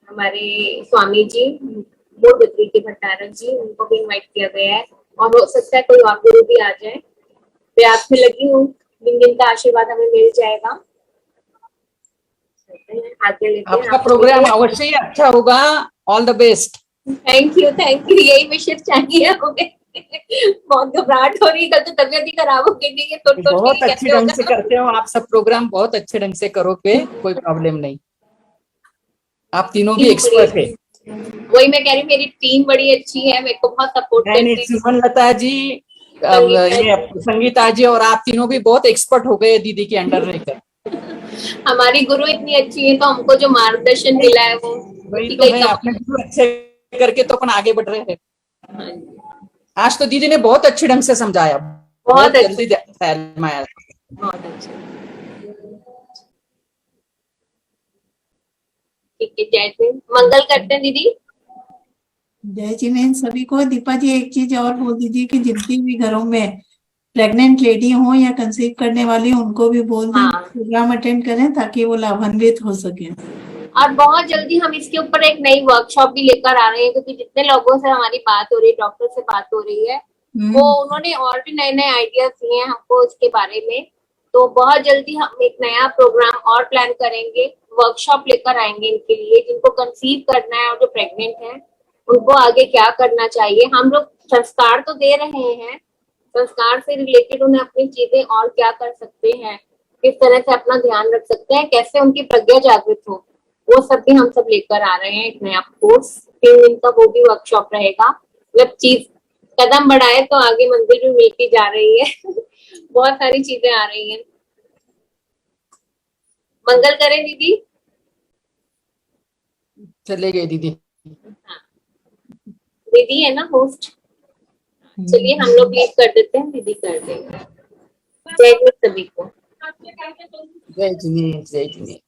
हमारे स्वामी जी मूल बद्री के भट्टारक जी, उनको भी इनवाइट किया गया है। और हो सकता है कोई और गुरु भी आ जाए। प्रयास में लगी हूँ, दिन का आशीर्वाद हमें मिल जाएगा। आगे लेते हैं आपका प्रोग्राम अवश्य ही अच्छा होगा। All the best. Thank you, यही विशेष चाहिए हमें। बहुत घबराहट हो रही है, कल तो तबियत ही खराब हो गई है। तो बहुत अच्छे ढंग से करते हो आप सब प्रोग्राम, बहुत अच्छे ढंग से करोगे, कोई प्रॉब्लम नहीं। आप तीनों भी एक्सपर्ट है। वही मैं कह रही हूँ, मेरी टीम बड़ी अच्छी है, मेरे को बहुत सपोर्ट करते हैं। सुमन लता जी, ये संगीता जी और आप तीनों भी बहुत एक्सपर्ट हो गए दीदी के अंडर रहकर। हमारी गुरु इतनी अच्छी है, तो हमको जो मार्गदर्शन मिला है वो वही तो है, अपने गुरु अच्छे करके तो अपन आगे बढ़ रहे हैं। आज तो दीदी ने बहुत अच्छे ढंग से समझाया, बहुत जल्दी फैलमाया। बहुत अच्छा। ठीक है, जय जी, मंगल करते हैं दीदी। जय जिनेन सभी को। दीपा जी एक चीज और बोल दीजिए कि जितनी भी घरों में प्रेग्नेंट लेडी हो या कंसीव करने वाली हो, उनको भी बोल दें प्रोग्राम अटेंड करें ताकि वो लाभान्वित हो सके। और बहुत जल्दी हम इसके ऊपर एक नई वर्कशॉप भी लेकर आ रहे हैं, क्योंकि जितने लोगों से हमारी बात हो रही है, डॉक्टर से बात हो रही है, वो उन्होंने और भी नए नए आइडियाज दिए हैं हमको इसके बारे में। तो बहुत जल्दी हम एक नया प्रोग्राम और प्लान करेंगे, वर्कशॉप लेकर आएंगे इनके लिए, जिनको कंसीव करना है और जो प्रेग्नेंट है उनको आगे क्या करना चाहिए। हम लोग संस्कार तो दे रहे हैं, संस्कार से रिलेटेड उन्हें अपनी चीजें और क्या कर सकते हैं, किस तरह से अपना ध्यान रख सकते हैं, कैसे उनकी प्रज्ञा जागृत हो, वो सब भी हम सब लेकर आ रहे हैं। एक नया कोर्स 3 दिन का वो भी वर्कशॉप रहेगा। मतलब चीज कदम बढ़ाए तो आगे मंजिल भी मिलती जा रही है। बहुत सारी चीजें आ रही हैं। मंगल करें दीदी। चले गए दीदी। दीदी है ना होस्ट। चलिए हम लोग लीव कर देते हैं, दीदी कर देंगे। जय गुरु सभी को। जय जिनेश, जय जिनेश।